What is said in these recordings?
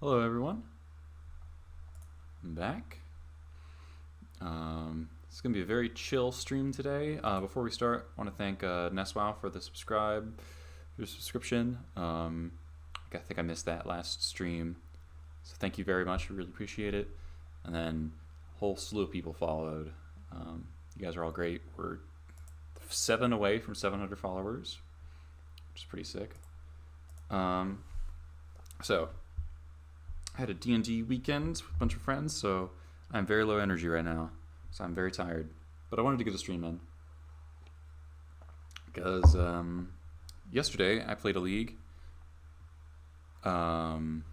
Hello everyone, I'm back. It's going to be a very chill stream today. Before we start, I want to thank NestWow for the subscription. I think I missed that last stream, so thank you very much. I really appreciate it. And then a whole slew of people followed. You guys are all great. We're 7 away from 700 followers, which is pretty sick. So I had a D&D weekend with a bunch of friends, so I'm very low energy right now. So I'm very tired. But I wanted to get a stream in. Because yesterday I played a league. And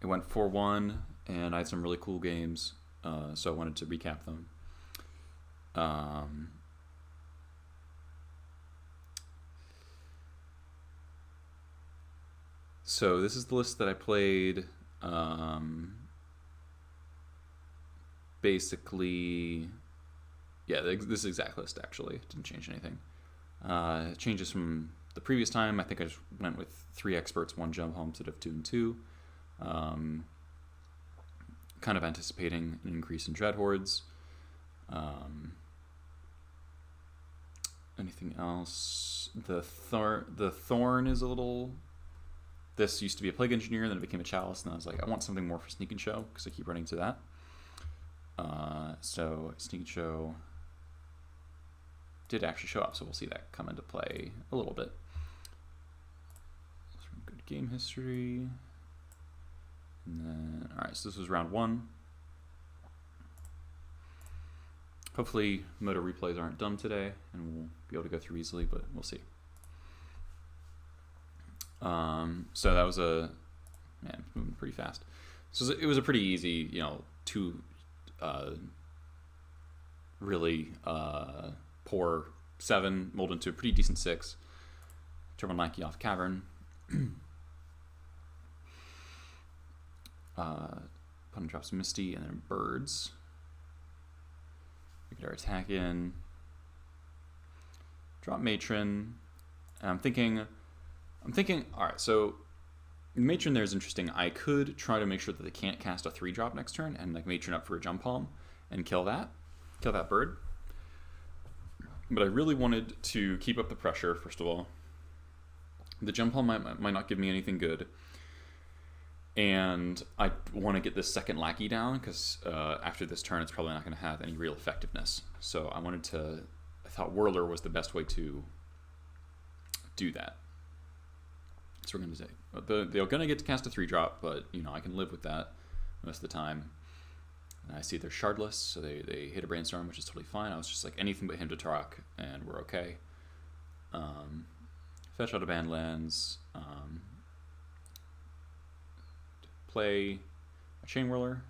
it went 4-1, and I had some really cool games. So I wanted to recap them. So this is the list that I played. Basically, yeah, this is the exact list actually. Didn't change anything. It changes from the previous time. I think I just went with 3 experts, 1 jump home instead of 2 and 2. Kind of anticipating an increase in dread hordes. Anything else? The thorn is a little. This used to be a plague engineer, then it became a chalice, and I was like, I want something more for sneak and show because I keep running to that. So sneak and show did actually show up, so we'll see that come into play a little bit. Some good game history. And then, all right, so this was round 1. Hopefully moto replays aren't dumb today, and we'll be able to go through easily, but we'll see. So that was moving pretty fast. So it was a pretty easy, 2 really poor 7 molded into a pretty decent 6. Turbo Nike off Cavern. Opponent drops Misty and then Birds. We get our attack in. Drop Matron. And I'm thinking, all right, so Matron there is interesting. I could try to make sure that they can't cast a 3-drop next turn and like Matron up for a jump palm and kill that bird. But I really wanted to keep up the pressure, first of all. The jump palm might not give me anything good. And I want to get this second lackey down because after this turn it's probably not going to have any real effectiveness. So I thought Whirler was the best way to do that. So we're going to say they're going to get to cast a 3-drop, but I can live with that most of the time. And I see they're shardless, so they hit a brainstorm, which is totally fine. I was just like anything but him to Tarok, and we're okay. Fetch out of band lands. Play a Chain Whirler.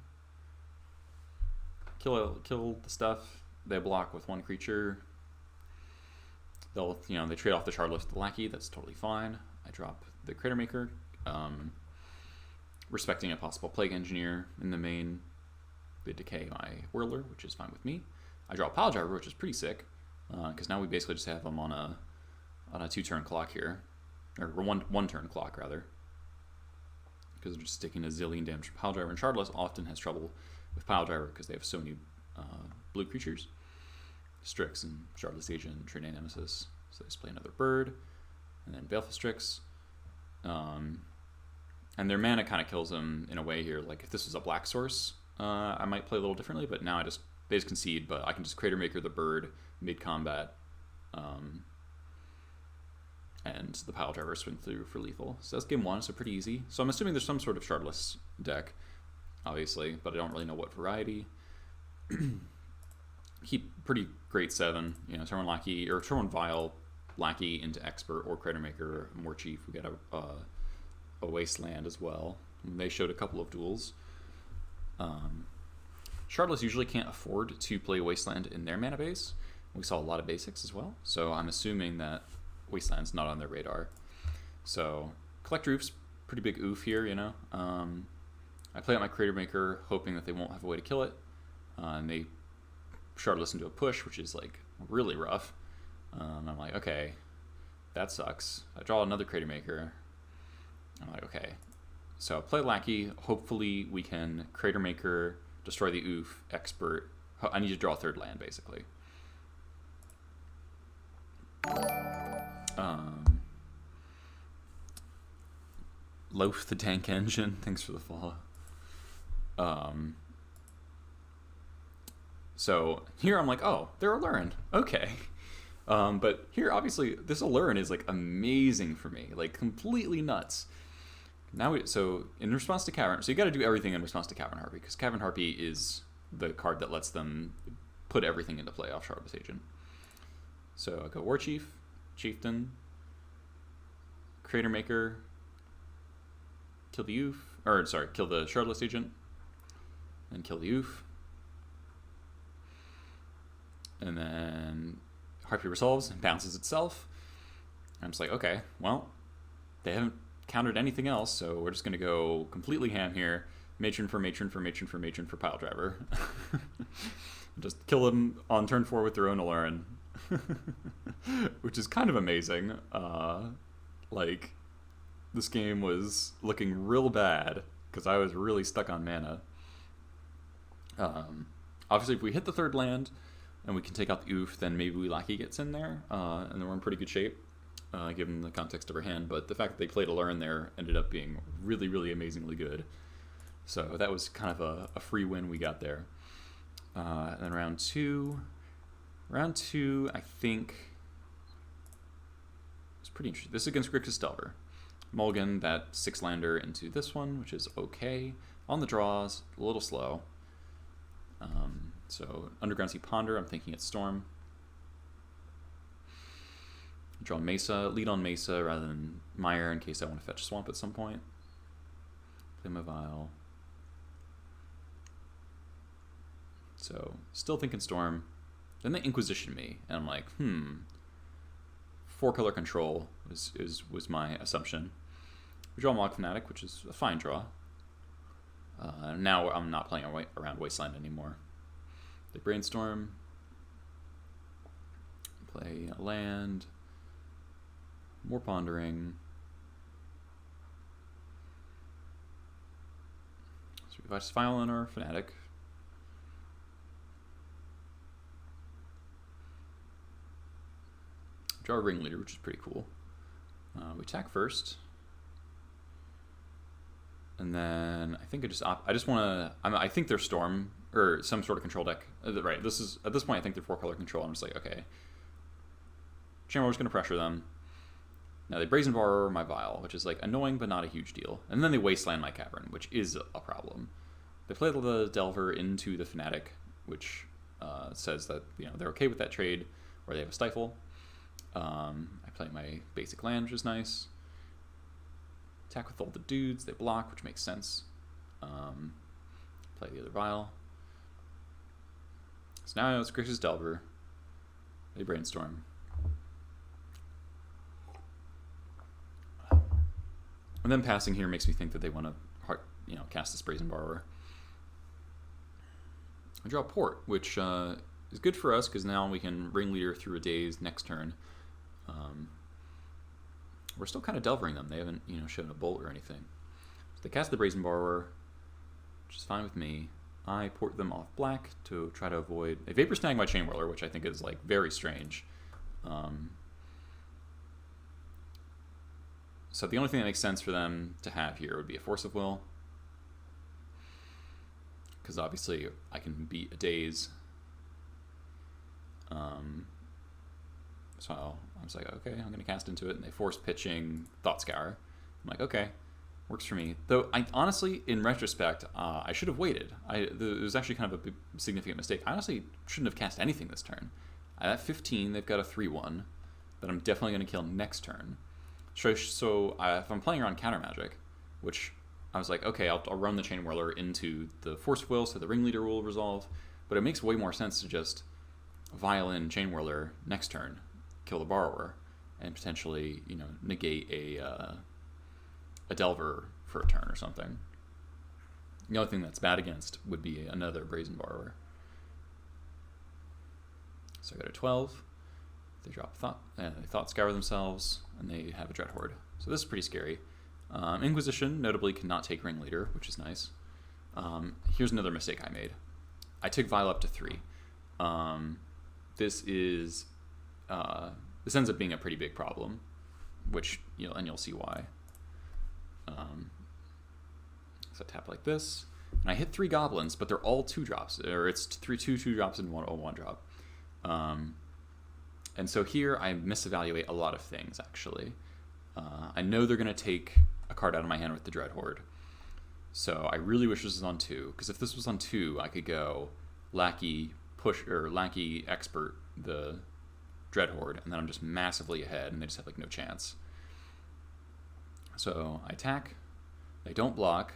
Kill the stuff. They block with 1 creature. They trade off the shardless with the lackey. That's totally fine. I drop the Crater Maker, respecting a possible Plague Engineer in the main. They decay my Whirler, which is fine with me. I draw a Pile Driver, which is pretty sick, because now we basically just have them on a 2-turn clock here, or 1-turn clock rather, because they're just sticking a zillion damage. Pile Driver and Shardless often has trouble with Pile Driver because they have so many blue creatures, Strix and Shardless Agent and Trinity Nemesis. So they just play another bird. And then Baleful Strix. And their mana kind of kills them in a way here. Like if this was a black source, I might play a little differently, but now they just concede, but I can just Crater Maker the bird mid-combat. And the Pile Driver swing through for lethal. So that's game 1, so pretty easy. So I'm assuming there's some sort of shardless deck, obviously, but I don't really know what variety. Keep pretty great 7, turn 1 lackey, or turn 1 Vile lackey into expert or Crater Maker, more chief. We got a wasteland as well. And they showed a couple of duels. Shardless usually can't afford to play wasteland in their mana base. We saw a lot of basics as well, so I'm assuming that wasteland's not on their radar. So Collect Roof's pretty big oof here. I play out my Crater Maker hoping that they won't have a way to kill it, and they Shardless into a push, which is like really rough. I'm like, okay, that sucks. I draw another Crater Maker. I'm like, okay. So play Lackey. Hopefully we can Crater Maker, destroy the Oof, Expert. I need to draw a third land, basically. Loaf the Tank Engine. Thanks for the follow. So here I'm like, oh, they're Aluren. Okay. But here, obviously, this Aluren is like amazing for me, like completely nuts. Now, so in response to Cavern, so you got to do everything in response to Cavern Harpy, because Cavern Harpy is the card that lets them put everything into play off Shardless Agent. So I go War Chief, Chieftain, Crater Maker, kill the Oof, or sorry, kill the Shardless Agent, and kill the Oof. And then Harpy resolves and bounces itself. I'm just like, okay, well, they haven't countered anything else, so we're just going to go completely ham here. Matron for Matron for Matron for Matron for Pile Driver. Just kill them on turn 4 with their own Aluren. Which is kind of amazing. Like, this game was looking real bad because I was really stuck on mana. Obviously, if we hit the third land and we can take out the Oof, then maybe we Lackey gets in there, and then we're in pretty good shape, given the context of our hand. But the fact that they played Aluren there ended up being really, really amazingly good. So that was kind of a free win we got there. And then round two, I think, it's pretty interesting. This is against Grixis Delver. Mulligan that 6-lander into this one, which is okay. On the draws, a little slow. So Underground Sea Ponder, I'm thinking it's Storm. Draw Mesa, lead on Mesa rather than Mire in case I want to fetch Swamp at some point. Play my Vial. So still thinking Storm. Then they Inquisition me, and I'm like, 4-color control was my assumption. We draw Mog Fanatic, which is a fine draw. Now I'm not playing around Wasteland anymore. They Brainstorm. Play a land. More Pondering. So we have Violin or Fanatic. Draw a Ringleader, which is pretty cool. We attack first. And then I think I just want to. I think they're Storm or some sort of control deck. Right. This is at this point I think they're 4-color control. I'm just like, okay. Chamberlain's going to pressure them. Now they Brazen Borrower my Vial, which is like annoying but not a huge deal. And then they Wasteland my Cavern, which is a problem. They play the Delver into the Fanatic, which says that they're okay with that trade, or they have a Stifle. I play my basic land, which is nice. Attack with all the dudes. They block, which makes sense. Play the other Vial. So now it's Grixis Delver. They Brainstorm. And then passing here makes me think that they want to cast this Brazen Borrower. I draw a Port, which is good for us because now we can Ringleader through a daze next turn. We're still kind of Delvering them. They haven't, shown a bolt or anything. So they cast the Brazen Borrower, which is fine with me. I port them off black to try to avoid a Vapor Snag my Chain Whirler, which I think is like very strange. So the only thing that makes sense for them to have here would be a Force of Will, because obviously I can beat a daze. So I was like, okay, I'm going to cast into it, and they force pitching Thought Scour. I'm like, okay, works for me. Though, I honestly, in retrospect, I should have waited. It was actually kind of a big, significant mistake. I honestly shouldn't have cast anything this turn. At 15, they've got a 3-1 that I'm definitely going to kill next turn. So if I'm playing around Counter Magic, which I was like, okay, I'll run the Chain Whirler into the Force of Will, so the Ringleader will resolve. But it makes way more sense to just Violin Chain Whirler next turn, kill the Borrower, and potentially negate a Delver for a turn or something. The only thing that's bad against would be another Brazen Borrower. So I got a 12. They drop they Thought Scour themselves, and they have a Dread Horde. So this is pretty scary. Inquisition notably cannot take Ringleader, which is nice. Here's another mistake I made. I took Vial up to 3. This ends up being a pretty big problem, which you'll see why. So I tap like this, and I hit 3 Goblins, but they're all 2-drops, or it's 2 2-drops and 1 1-drop. And so here I misevaluate a lot of things, actually. I know they're going to take a card out of my hand with the Dread Horde. So I really wish this was on 2, because if this was on 2, I could go Lackey Expert the Dread Horde, and then I'm just massively ahead, and they just have like no chance. So I attack. They don't block.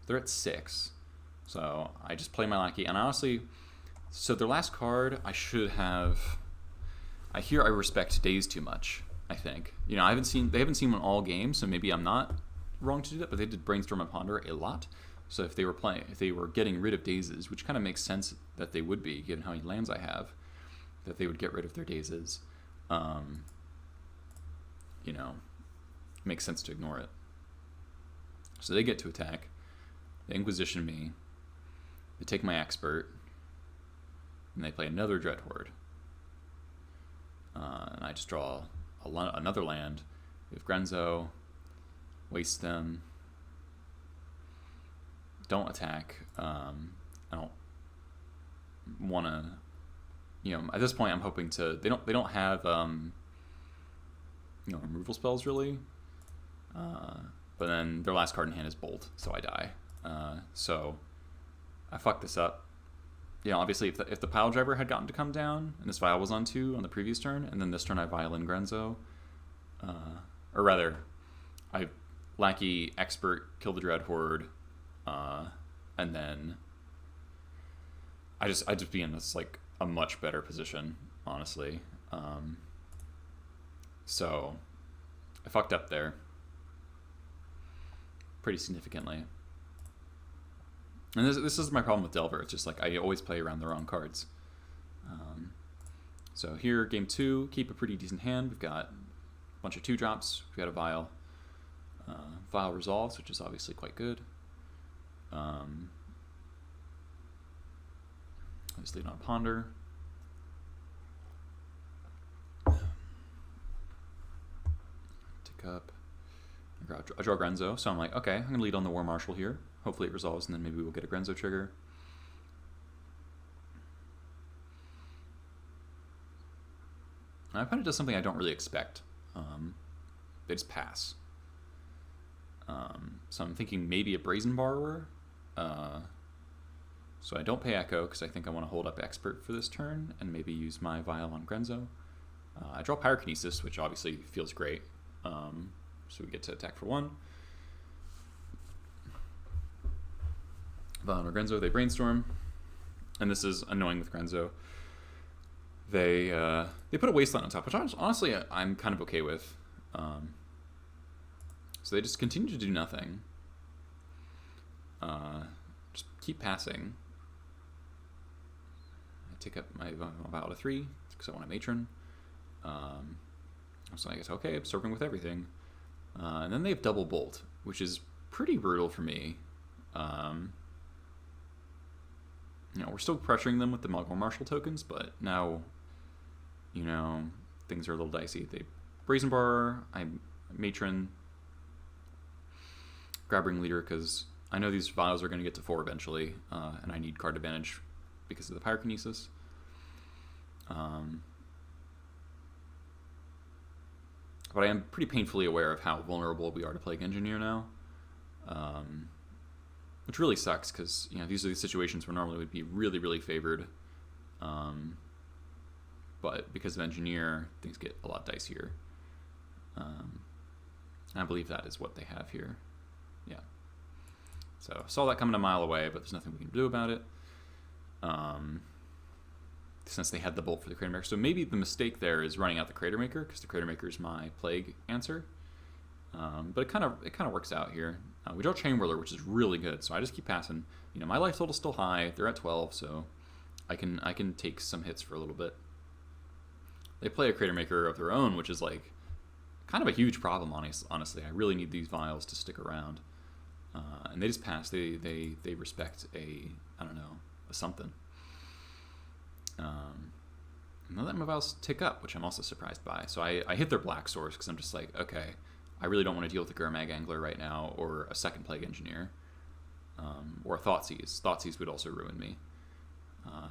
They're at 6. So I just play my Lackey, and honestly, so their last card I should have. I respect Daze too much, I think. They haven't seen one all game, so maybe I'm not wrong to do that, but they did Brainstorm and Ponder a lot. So if they were getting rid of Dazes, which kind of makes sense that they would be, given how many lands I have, that they would get rid of their Dazes. Makes sense to ignore it. So they get to attack. They Inquisition me. They take my Expert. And they play another Dread Horde. And I just draw another land. We have Grenzo. Waste them. Don't attack. I don't want to. At this point, I'm hoping to. They don't have removal spells really. But then their last card in hand is Bolt, so I die. So I fucked this up. Obviously, if the Pile Driver had gotten to come down, and this Vial was on 2 on the previous turn, and then this turn I Vial in Grenzo, or rather, I Lackey Expert, kill the Dread Horde, and then I just be in this like a much better position, honestly. So I fucked up there pretty significantly. And this is my problem with Delver. It's just like I always play around the wrong cards. So here, game 2, keep a pretty decent hand. We've got a bunch of 2-drops. We've got a Vial. Vial resolves, which is obviously quite good. Let's lead on Ponder. Tick up. I draw Grenzo, so I'm like, okay, I'm going to lead on the War Marshal here. Hopefully it resolves, and then maybe we'll get a Grenzo trigger. My opponent does something I don't really expect. They just pass. So I'm thinking maybe a Brazen Borrower. So I don't pay Echo, because I think I want to hold up Expert for this turn, and maybe use my Vial on Grenzo. I draw Pyrokinesis, which obviously feels great. So we get to attack for 1. Vial on Grenzo, they Brainstorm. And this is annoying with Grenzo. They put a Wasteland on top, which honestly I'm kind of okay with. So they just continue to do nothing. Just keep passing. I take up my Vial to 3 because I want a Matron. So I guess, okay, absorbing with everything. And then they have Double Bolt, which is pretty brutal for me. We're still pressuring them with the War Marshal tokens, but now, things are a little dicey. They Brazen Borrower, I Matron, grab Ringleader because I know these Vials are going to get to 4 eventually, and I need card advantage because of the Pyrokinesis. But I am pretty painfully aware of how vulnerable we are to Plague Engineer now, which really sucks because these are the situations where normally we'd be really, really favored, but because of Engineer, things get a lot dicier. And I believe that is what they have here. Yeah. So saw that coming a mile away, but there's nothing we can do about it. Since they had the Bolt for the Crater Maker. So maybe the mistake there is running out the Crater Maker, because the Crater Maker is my Plague answer. But it kind of works out here. We draw Chain Whirler, which is really good, so I just keep passing. My life total's still high. They're at 12, so I can take some hits for a little bit. They play a Crater Maker of their own, which is like kind of a huge problem, honestly. I really need these vials to stick around. And they just pass. They respect I don't know, a something. And then my vials tick up, which I'm also surprised by. So I hit their black source because I'm just like, okay, I really don't want to deal with a Gurmag Angler right now, or a second Plague Engineer, or a Thoughtseize. Thoughtseize would also ruin me. Of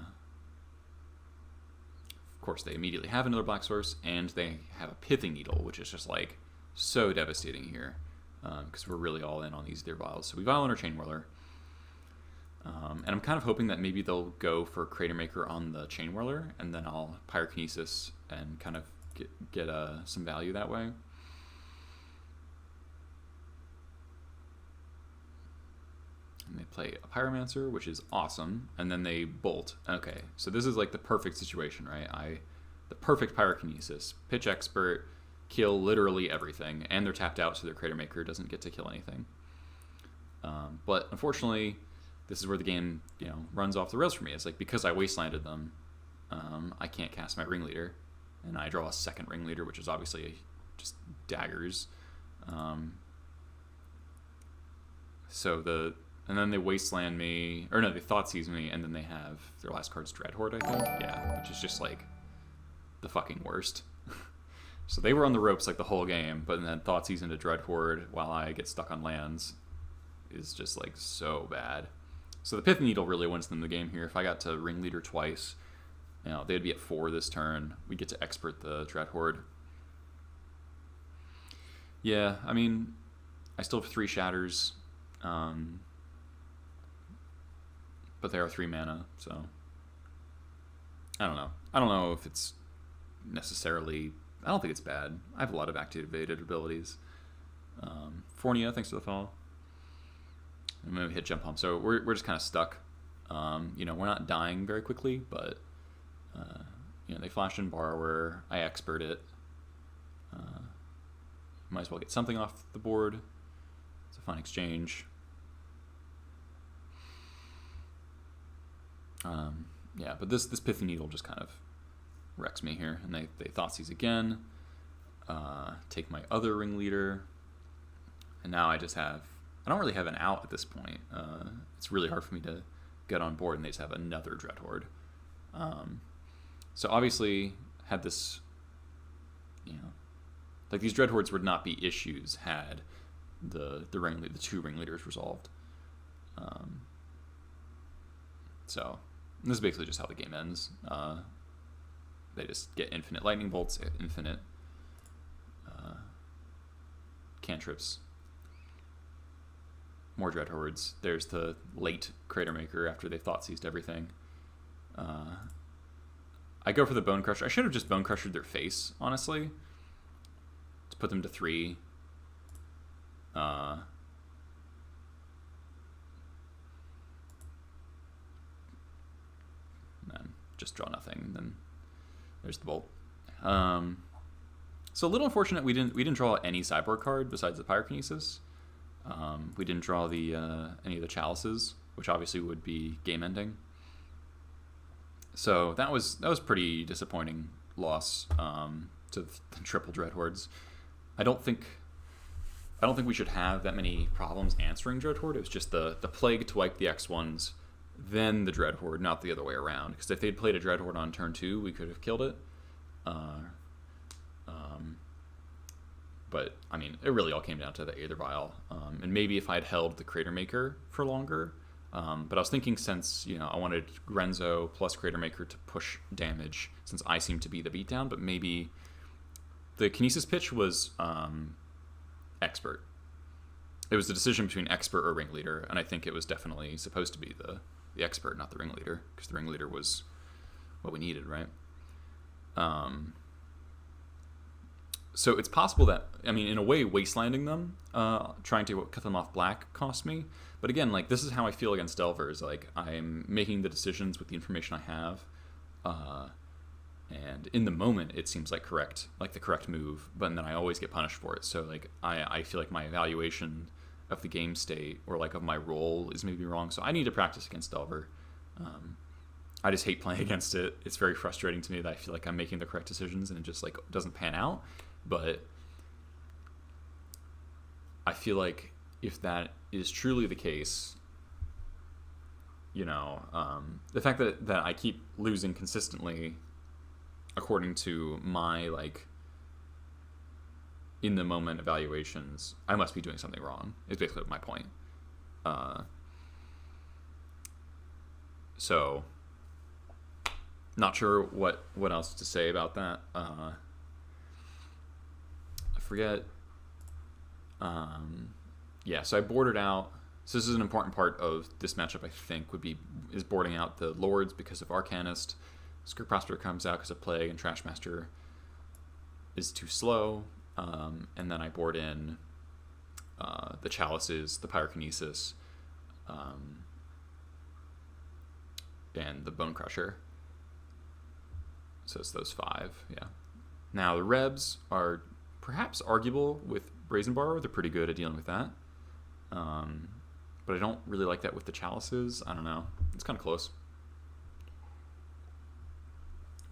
course, they immediately have another black source, and they have a Pithing Needle, which is just like so devastating here, because we're really all in on these their vials. So we vial on our Chain Whirler, and I'm kind of hoping that maybe they'll go for Crater Maker on the Chain Whirler, and then I'll Pyrokinesis and kind of get some value that way. And they play a Pyromancer, which is awesome, and then they bolt. Okay, so this is like the perfect situation, right? The perfect Pyrokinesis. Pitch Expert, kill literally everything, and they're tapped out, so their Crater Maker doesn't get to kill anything. But unfortunately, this is where the game, runs off the rails for me. It's like, because I wastelanded them, I can't cast my Ringleader, and I draw a second Ringleader, which is obviously just daggers. And then they wasteland me, or no, they Thoughtseize me, and then they have their last card's Dreadhorde, I think. Yeah, which is just like the fucking worst. So they were on the ropes like the whole game, but then Thoughtseize into Dreadhorde while I get stuck on lands is just like so bad. So the Pithing Needle really wins them the game here. If I got to Ringleader twice, they'd be at 4 this turn. We get to Expert the Dreadhorde. Yeah, I mean, I still have 3 Shatters. But they are 3 mana, so I don't know. I don't know if it's necessarily... I don't think it's bad. I have a lot of activated abilities. Fornia, thanks for the follow. I'm going to hit Jump Pump. So we're just kind of stuck. We're not dying very quickly, but they flashed in Borrower. I Expert it. Might as well get something off the board. It's a fun exchange. But this Pithing Needle just kind of wrecks me here, and they Thoughtseize again, take my other Ringleader, and now I don't really have an out at this point. It's really hard for me to get on board, and they just have another Dreadhorde. So obviously, had this, like these Dreadhordes would not be issues had the 2 Ringleaders resolved. So this is basically just how the game ends. They just get infinite lightning bolts, infinite cantrips, more Dreadhordes. There's the late Crater Maker after they Thoughtseized everything. I go for the Bone Crusher. I should have just Bone Crushed their face, honestly, to put them to 3. Then just draw nothing. Then there's the bolt. So a little unfortunate we didn't draw any sideboard card besides the Pyrokinesis. We didn't draw any of the Chalices, which obviously would be game ending. So that was pretty disappointing loss to the triple Dreadhordes. I don't think we should have that many problems answering Dreadhorde. It was just the Plague to wipe the X1s, then the Dreadhorde, not the other way around. Because if they'd played a Dreadhorde on turn 2, we could have killed it. But, I mean, it really all came down to the Aether Vial. And maybe if I'd held the Crater Maker for longer. But I was thinking since, I wanted Grenzo plus Crater Maker to push damage, since I seem to be the beatdown, but maybe the Kinesis pitch was Expert. It was the decision between Expert or Ringleader, and I think it was definitely supposed to be the Expert, not the Ringleader, because the Ringleader was what we needed, right? So it's possible that, in a way, wastelanding them, trying to cut them off black cost me. But again, like, this is how I feel against Delvers. Like, I'm making the decisions with the information I have, and in the moment, it seems like the correct move, but then I always get punished for it. So, like, I feel like my evaluation of the game state, or, like, of my role is maybe wrong. So I need to practice against Delver. I just hate playing against it. It's very frustrating to me that I feel like I'm making the correct decisions and it just like doesn't pan out. But I feel like if that is truly the case, you know, the fact that I keep losing consistently according to my like in the moment evaluations, I must be doing something wrong is basically my point. So not sure what else to say about that. I forget. Yeah, so I boarded out. So this is an important part of this matchup, I think, is boarding out the Lords because of Arcanist. Skirk Prosper comes out because of Plague, and Trashmaster is too slow. And then I board in the Chalices, the Pyrokinesis, and the Bone Crusher. So it's those 5, yeah. Now the Rebs are perhaps arguable with Brazen Borrower. They're pretty good at dealing with that. But I don't really like that with the Chalices. I don't know. It's kind of close.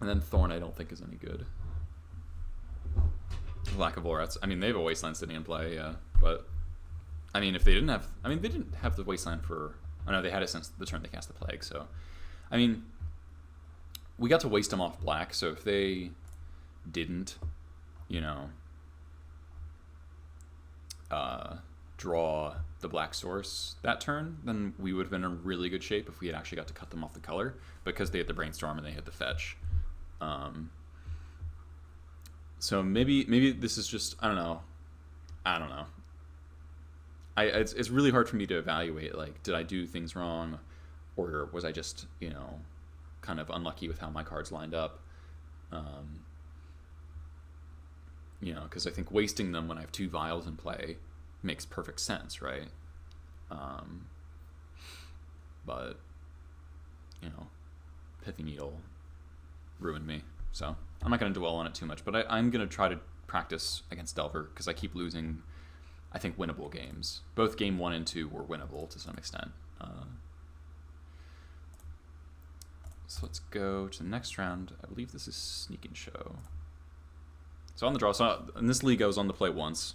And then Thorn I don't think is any good. Lack of Volrats. I mean, they have a Wasteland sitting in play, yeah. But, I mean, if they didn't have... I mean, they didn't have the Wasteland for... Oh, no, they had it since the turn they cast the Plague, so... I mean, we got to waste them off black, so if they didn't, you know... draw the black source that turn, then we would have been in really good shape if we had actually got to cut them off the color, because they had the Brainstorm and they had the fetch. So maybe this is just I don't know. It's really hard for me to evaluate, like, did I do things wrong, or was I just, you know, kind of unlucky with how my cards lined up. You know, because I think wasting them when I have 2 Vials in play makes perfect sense, right? But, you know, Pithy Needle ruined me. So I'm not going to dwell on it too much, but I'm going to try to practice against Delver because I keep losing, I think, winnable games. Both game 1 and 2 were winnable to some extent. So let's go to the next round. I believe this is Sneak and Show. So on the draw, so in this league I was on the play once.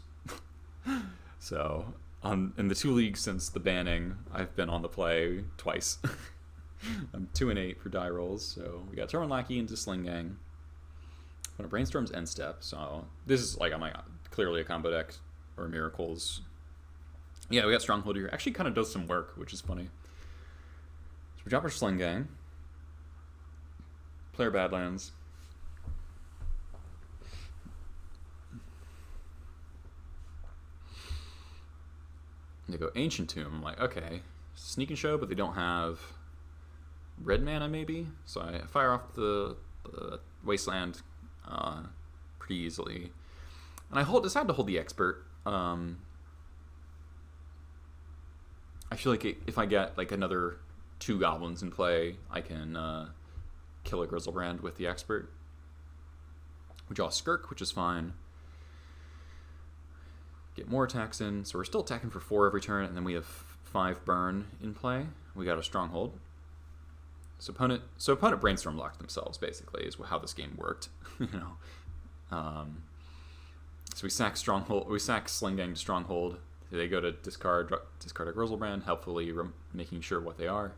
So in the 2 leagues since the banning, I've been on the play twice. I'm 2-8 for die rolls. So we got Torrent Lackey into Sling Gang. When it Brainstorm's end step, so this is like I'm like clearly a combo deck or Miracles. Yeah, we got Stronghold here. Actually, kind of does some work, which is funny. So we drop our Sling Gang. Play our Badlands. They go Ancient Tomb. I'm like, okay, Sneak and Show, but they don't have red mana maybe. So I fire off the Wasteland pretty easily, and I decide to hold the Expert. I feel like if I get like another 2 Goblins in play, I can kill a Grizzlebrand with the Expert. We draw a Skirk, which is fine. Get more attacks in, so we're still attacking for 4 every turn, and then we have 5 burn in play. We got a Stronghold. So opponent Brainstorm locked themselves, basically, is how this game worked. You know, so we sack Stronghold, we sack Sling Gang to Stronghold. They go to discard a Grizzlebrand, helpfully making sure what they are.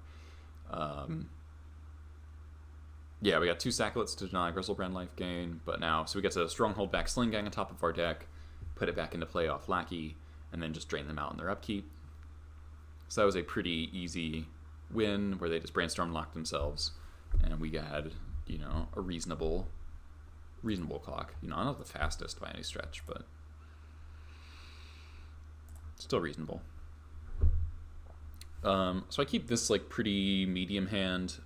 Yeah, we got 2 Sacklets to deny Grizzlebrand life gain, but now so we get to Stronghold back Sling Gang on top of our deck. Put it back into play off Lackey, and then just drain them out in their upkeep. So that was a pretty easy win where they just Brainstorm locked themselves, and we had, you know, a reasonable clock. You know, not the fastest by any stretch, but still reasonable. So I keep this like pretty medium hand.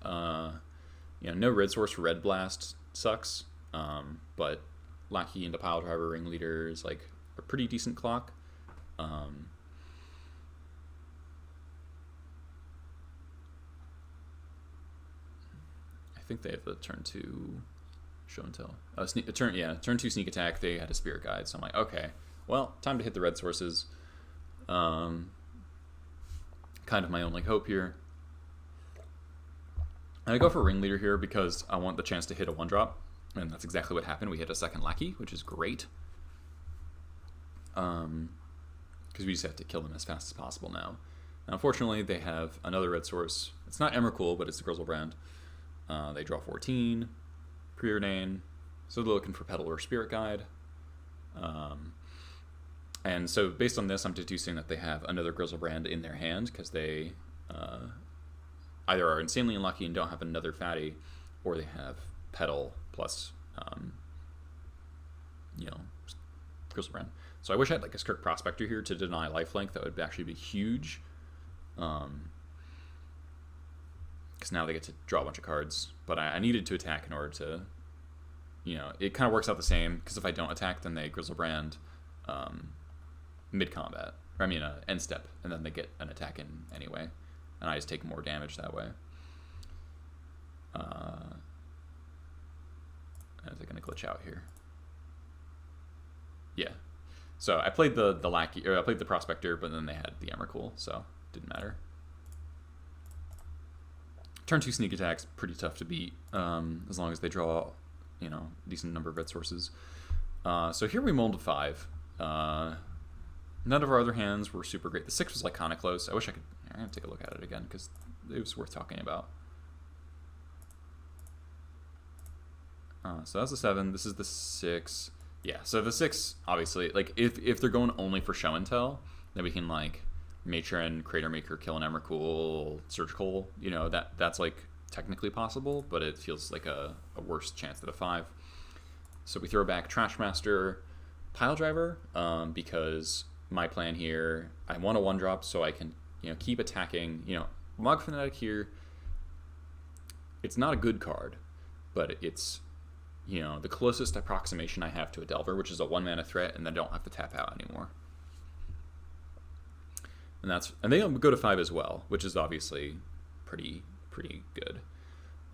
You know, no red source for Red Blast sucks, but Lackey into Pile Driver Ringleader is like a pretty decent clock. I think they have the turn 2 show and tell. Turn 2 sneak attack. They had a Spirit Guide, so I'm like, okay, well, time to hit the red sources. Kind of my only hope here. I go for Ringleader here because I want the chance to hit a 1-drop, and that's exactly what happened. We hit a second Lackey, which is great. Because we just have to kill them as fast as possible now. Now, unfortunately, they have another red source. It's not Emrakul, but it's the Grizzlebrand. They draw 14, Preordain, so they're looking for Petal or Spirit Guide. And so based on this, I'm deducing that they have another Grizzlebrand in their hand because they either are insanely unlucky and don't have another fatty, or they have Petal plus, Grizzlebrand. So I wish I had like a Skirk Prospector here to deny lifelink. That would actually be huge. Because now they get to draw a bunch of cards. But I needed to attack in order to, it kind of works out the same. Because if I don't attack, then they Grizzlebrand mid-combat. End step. And then they get an attack in anyway. And I just take more damage that way. Is it going to glitch out here? Yeah. So I played the Lackey, or I played the Prospector, but then they had the Emrakul, so it didn't matter. Turn 2 sneak attacks, pretty tough to beat, as long as they draw, decent number of red sources. So here we mulled a 5. None of our other hands were super great. The 6 was like kind of close. I'm gonna take a look at it again because it was worth talking about. So that's the 7. This is the 6. Yeah, so the 6, obviously, like, if they're going only for show and tell, then we can, like, Matron, Crater Maker, kill an Emrakul, Surgical, that's, like, technically possible, but it feels like a worse chance than a 5. So we throw back Trashmaster, Pile Driver, because my plan here, I want a 1-drop so I can, keep attacking, Mog Fanatic here, it's not a good card, but it's the closest approximation I have to a Delver, which is a 1-mana threat, and then I don't have to tap out anymore. And they go to 5 as well, which is obviously pretty good.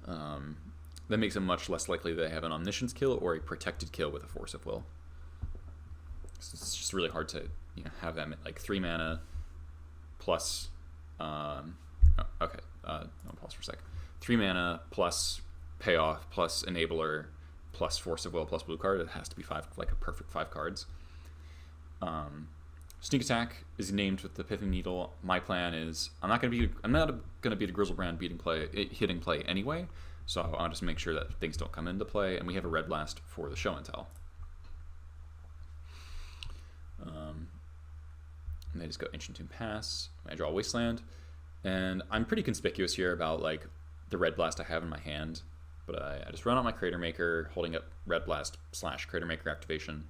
That makes it much less likely that they have an Omniscience kill or a protected kill with a Force of Will. So it's just really hard to have them at like 3 mana plus. I'll pause for a sec. 3 mana plus Payoff plus Enabler plus Force of Will plus blue card. It has to be 5, like a perfect 5 cards. Sneak attack is named with the Pithing Needle. My plan is I'm not gonna beat a Grizzlebrand hitting play anyway. So I'll just make sure that things don't come into play, and we have a Red Blast for the show and tell. And they just go Ancient Tomb Pass. I draw Wasteland, and I'm pretty conspicuous here about like the Red Blast I have in my hand. But I just run out my Crater Maker, holding up Red Blast / Crater Maker activation.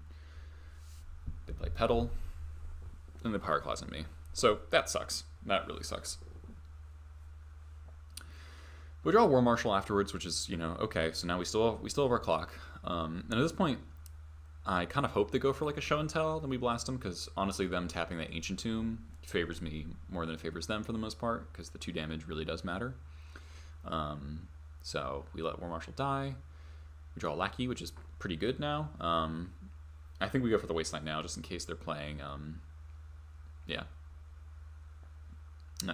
They play Petal, and they Power Closet me. So that sucks. That really sucks. We draw War Marshal afterwards, which is, okay. So now we still have our clock. And at this point, I kind of hope they go for like a show and tell, then we blast them, because honestly, them tapping that Ancient Tomb favors me more than it favors them for the most part, because the 2 damage really does matter. So we let War Marshal die. We draw a Lackey, which is pretty good now. I think we go for the Wasteland now, just in case they're playing.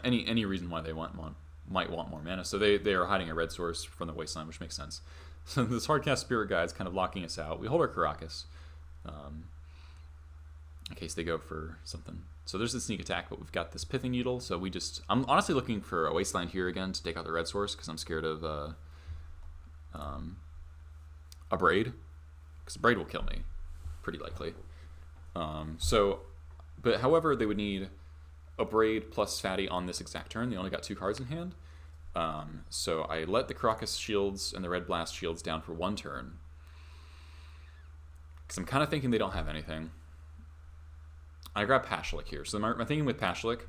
Any reason why they might want more mana. So they are hiding a red source from the Wasteland, which makes sense. So this hardcast Spirit Guide is kind of locking us out. We hold our Karakas in case they go for something. So there's the sneak attack, but we've got this Pithing Needle. So I'm honestly looking for a Wasteland here again to take out the red source, because I'm scared of a Braid, because a Braid will kill me, pretty likely. But however, they would need a Braid plus Fatty on this exact turn. They only got 2 cards in hand. So I let the Karakas shields and the Red Blast shields down for 1 turn, because I'm kind of thinking they don't have anything. I grab Pashlik here. So my thinking with Pashlik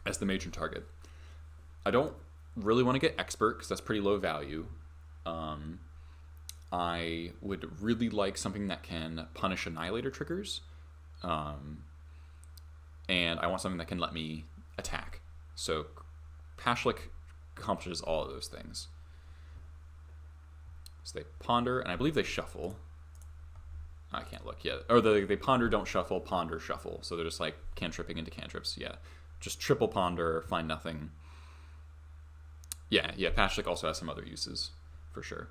as the major target, I don't really want to get Expert, because that's pretty low value. I would really like something that can punish Annihilator triggers. And I want something that can let me attack. So Pashlik accomplishes all of those things. So they ponder, and I believe they shuffle. I can't look yet. Or they ponder, don't shuffle, ponder, shuffle. So they're just like cantripping into cantrips. Yeah. Just triple ponder, find nothing. Yeah. Pashlik also has some other uses, for sure.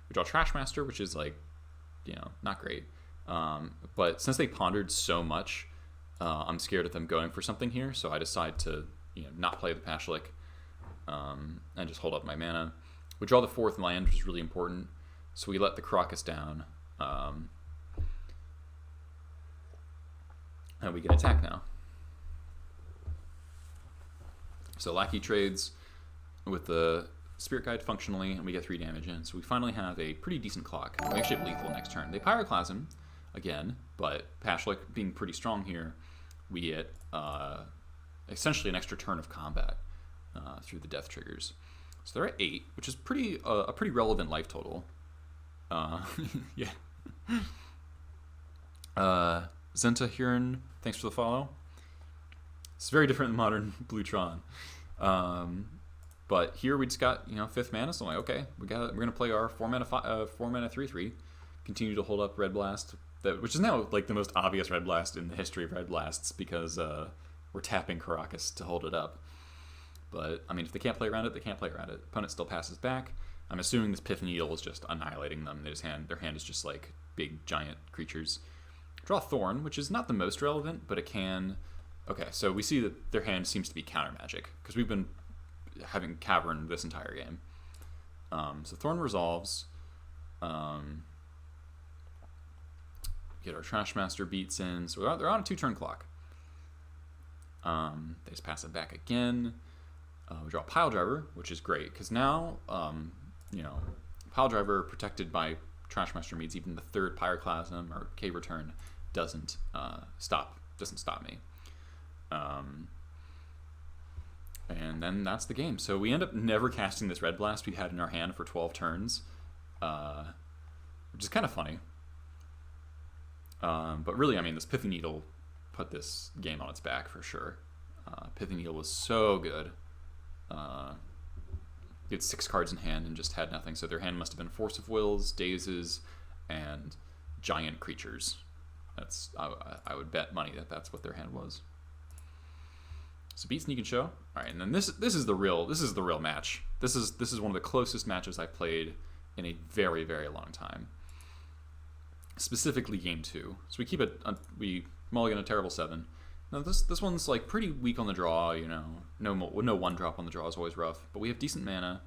We draw Trashmaster, which is like, not great. But since they pondered so much, I'm scared of them going for something here, so I decide to, not play the Pashlik, and just hold up my mana. We draw the 4th land, which is really important. So we let the Crocus down, and we can attack now. So Lackey trades with the Spirit Guide functionally, and we get 3 damage in. So we finally have a pretty decent clock. We actually have lethal next turn. They Pyroclasm again, but Pashlik being pretty strong here, we get essentially an extra turn of combat through the death triggers. So they're at 8, which is a pretty relevant life total. Yeah. Zenta Huron, thanks for the follow. It's very different than modern Bluetron. But here we just got 5th mana, so I'm like, okay, we're gonna play our 4 mana 3/3. Continue to hold up Red Blast, which is now like the most obvious Red Blast in the history of Red Blasts, because we're tapping Caracas to hold it up. But I mean, if they can't play around it, they can't play around it. Opponent still passes back. I'm assuming this Pith Needle is just annihilating them. Their hand is just like big giant creatures. Draw Thorn, which is not the most relevant, but it can. Okay, so we see that their hand seems to be counter magic, because we've been having Cavern this entire game. So Thorn resolves. Get our Trashmaster beats in. So they're on a 2-turn clock. They just pass it back again. We draw Pile Driver, which is great, because now, Pile Driver protected by Trashmaster means even the 3rd Pyroclasm or K return doesn't stop me. And then that's the game. So we end up never casting this Red Blast we had in our hand for 12 turns, which is kind of funny. But really, I mean, this Pithy Needle put this game on its back for sure. Pithy Needle was so good. He had 6 cards in hand and just had nothing. So their hand must have been Force of Wills, Dazes, and giant creatures. I would bet money that that's what their hand was. So beat Sneak and Show. All right, and then this is the real match. This is one of the closest matches I've played in a very, very long time. Specifically game 2. So we mulligan a terrible 7. Now this one's like pretty weak on the draw, no 1-drop on the draw is always rough, but we have decent mana.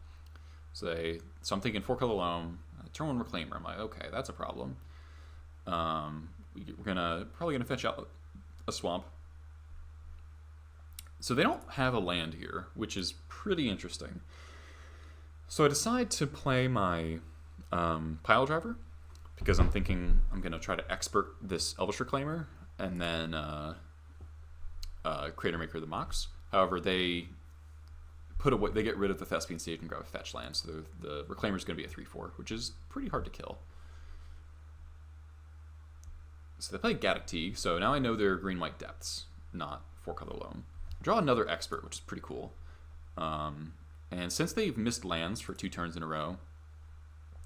So I'm thinking 4-color Loam, turn 1 Reclaimer. I'm like, okay, that's a problem. We're probably gonna fetch out a Swamp. So they don't have a land here, which is pretty interesting. So I decide to play my Pile Driver, because I'm thinking I'm gonna try to expert this Elvish Reclaimer and then Crater Maker the Mox. However, they get rid of the Thespian Stage and grab a fetch land, so the Reclaimer is going to be a 3/4, which is pretty hard to kill. So they play Gaddock Teague, so now I know they're green-white depths, not 4-color Loam. Draw another Expert, which is pretty cool. And since they've missed lands for 2 turns in a row,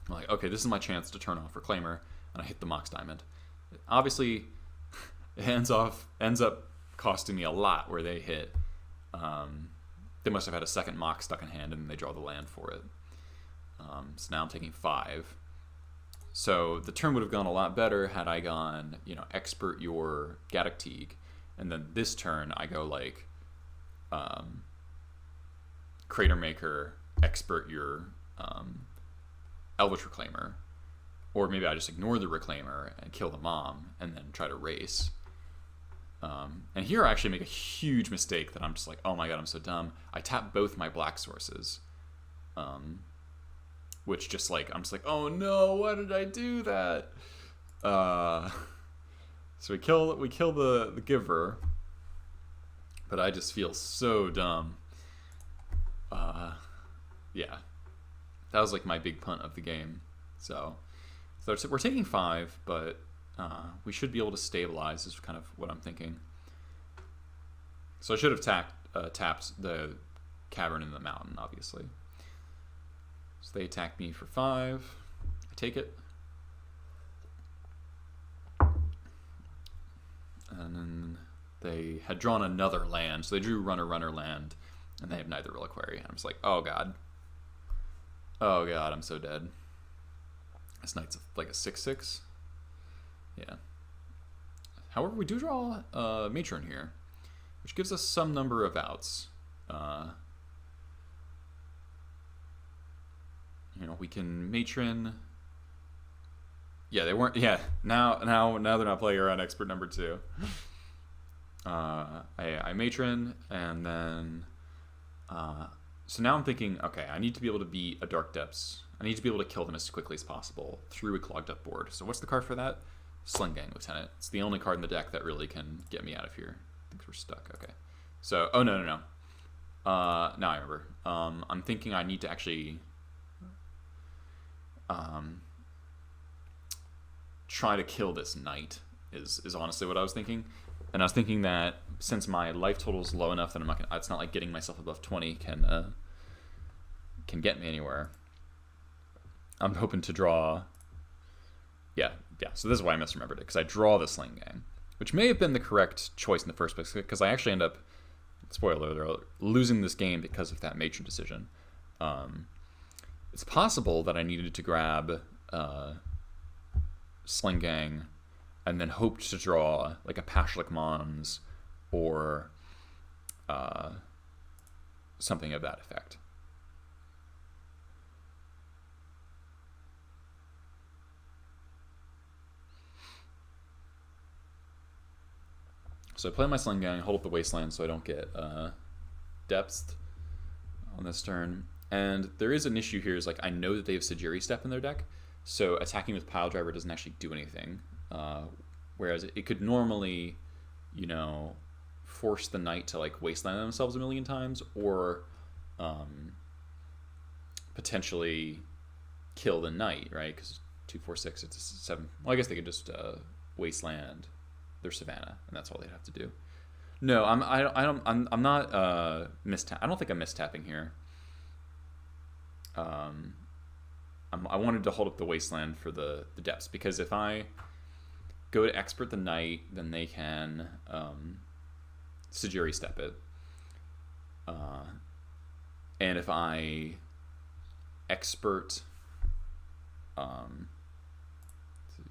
I'm like, okay, this is my chance to turn off Reclaimer, and I hit the Mox Diamond. Obviously, it ends up costing me a lot where they hit. They must have had a second Mox stuck in hand, and then they draw the land for it. So now I'm taking 5. So the turn would have gone a lot better had I gone, expert your Gaddock Teague, and then this turn I go like Crater Maker, expert your Elvish Reclaimer, or maybe I just ignore the Reclaimer and kill the mom and then try to race. And here I actually make a huge mistake that I'm just like, oh my god, I'm so dumb. I tap both my black sources, which just like, I'm just like, oh no, why did I do that? So we kill the giver, but I just feel so dumb. Yeah, that was like my big punt of the game. So we're taking 5, but we should be able to stabilize is kind of what I'm thinking. So I should have tapped the Cavern in the mountain, obviously. So they attack me for 5. I take it. And then they had drawn another land, so they drew Runner land, and they have neither Reliquary. And I'm just like, oh god. Oh god, I'm so dead. This knight's like a 6/6. Yeah. However, we do draw a matron here, which gives us some number of outs. You know, we can matron. Yeah, they weren't. Yeah, now they're not playing around expert number 2. I matron, and then so now I'm thinking, okay, I need to be able to beat a Dark Depths. I need to be able to kill them as quickly as possible through a clogged up board. So what's the card for that? Sling-Gang Lieutenant. It's the only card in the deck that really can get me out of here. I think we're stuck. Okay. So, oh no. Now I remember. I'm thinking I need to actually try to kill this knight is honestly what I was thinking. And I was thinking that since my life total is low enough that I'm not gonna, it's not like getting myself above 20 can get me anywhere. I'm hoping to draw. Yeah. So this is why I misremembered it, because I draw the Sling-Gang, which may have been the correct choice in the first place, because I actually end up, spoiler alert, losing this game because of that matron decision. It's possible that I needed to grab Sling-Gang and then hoped to draw like a Pashlik Mons or something of that effect. So I play my Sling-Gang, hold up the Wasteland so I don't get depthed on this turn. And there is an issue here, is like I know that they have Sajiri Step in their deck, so attacking with Piledriver doesn't actually do anything. Whereas it could normally, you know, force the knight to like Wasteland themselves a million times, or potentially kill the knight, right? Because 2, 4, 6, it's a 7. Well, I guess they could just Wasteland their Savannah, and that's all they'd have to do. No, I'm not I don't think I'm mistapping here. I wanted to hold up the Wasteland for the depths, because if I go to expert the knight, then they can Sajiri Step it. And if I expert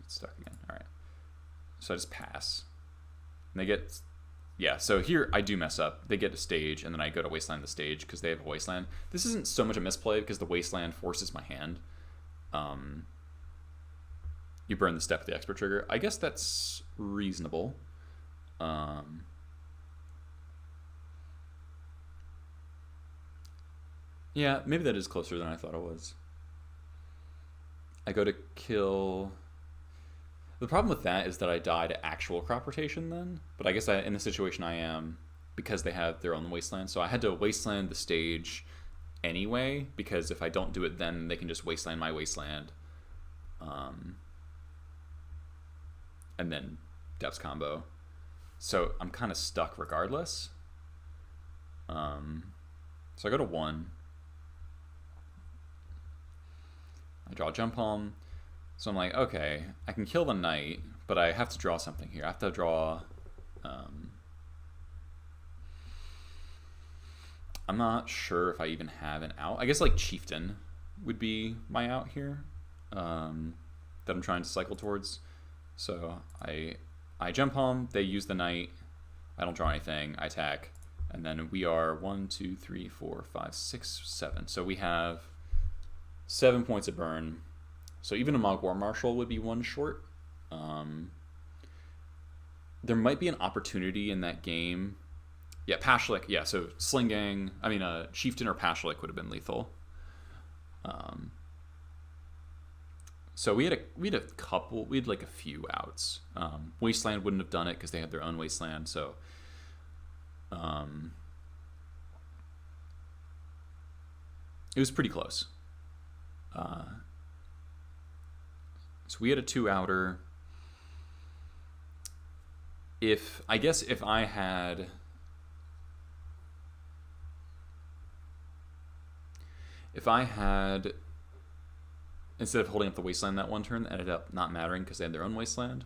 it's stuck again. All right. So I just pass. And they get, yeah, so here I do mess up. They get a stage, and then I go to Wasteland the stage because they have a Wasteland. This isn't so much a misplay because the Wasteland forces my hand. You burn the step of the expert trigger. I guess that's reasonable. Yeah, maybe that is closer than I thought it was. I go to kill. The problem with that is that I die to actual crop rotation then, but I guess in the situation I am, because they have their own Wasteland, so I had to Wasteland the stage anyway, because if I don't do it then they can just Wasteland my Wasteland, and then Depths combo. So I'm kind of stuck regardless. So I go to 1. I draw Jump Home. So I'm like, okay, I can kill the knight, but I have to draw something here. I have to draw... I'm not sure if I even have an out. I guess like Chieftain would be my out here that I'm trying to cycle towards. So I jump home, they use the knight, I don't draw anything, I attack, and then we are 1, 2, 3, 4, 5, 6, 7. So we have 7 points of burn. So even a Mogg War Marshal would be 1 short. There might be an opportunity in that game. Yeah, Pashlik. Yeah, so Sling-Gang. I mean, Chieftain or Pashlik would have been lethal. So we had a couple. We had like a few outs. Wasteland wouldn't have done it because they had their own Wasteland. So, it was pretty close. So we had a 2-outer. If I had instead of holding up the Wasteland that one turn, that ended up not mattering because they had their own Wasteland,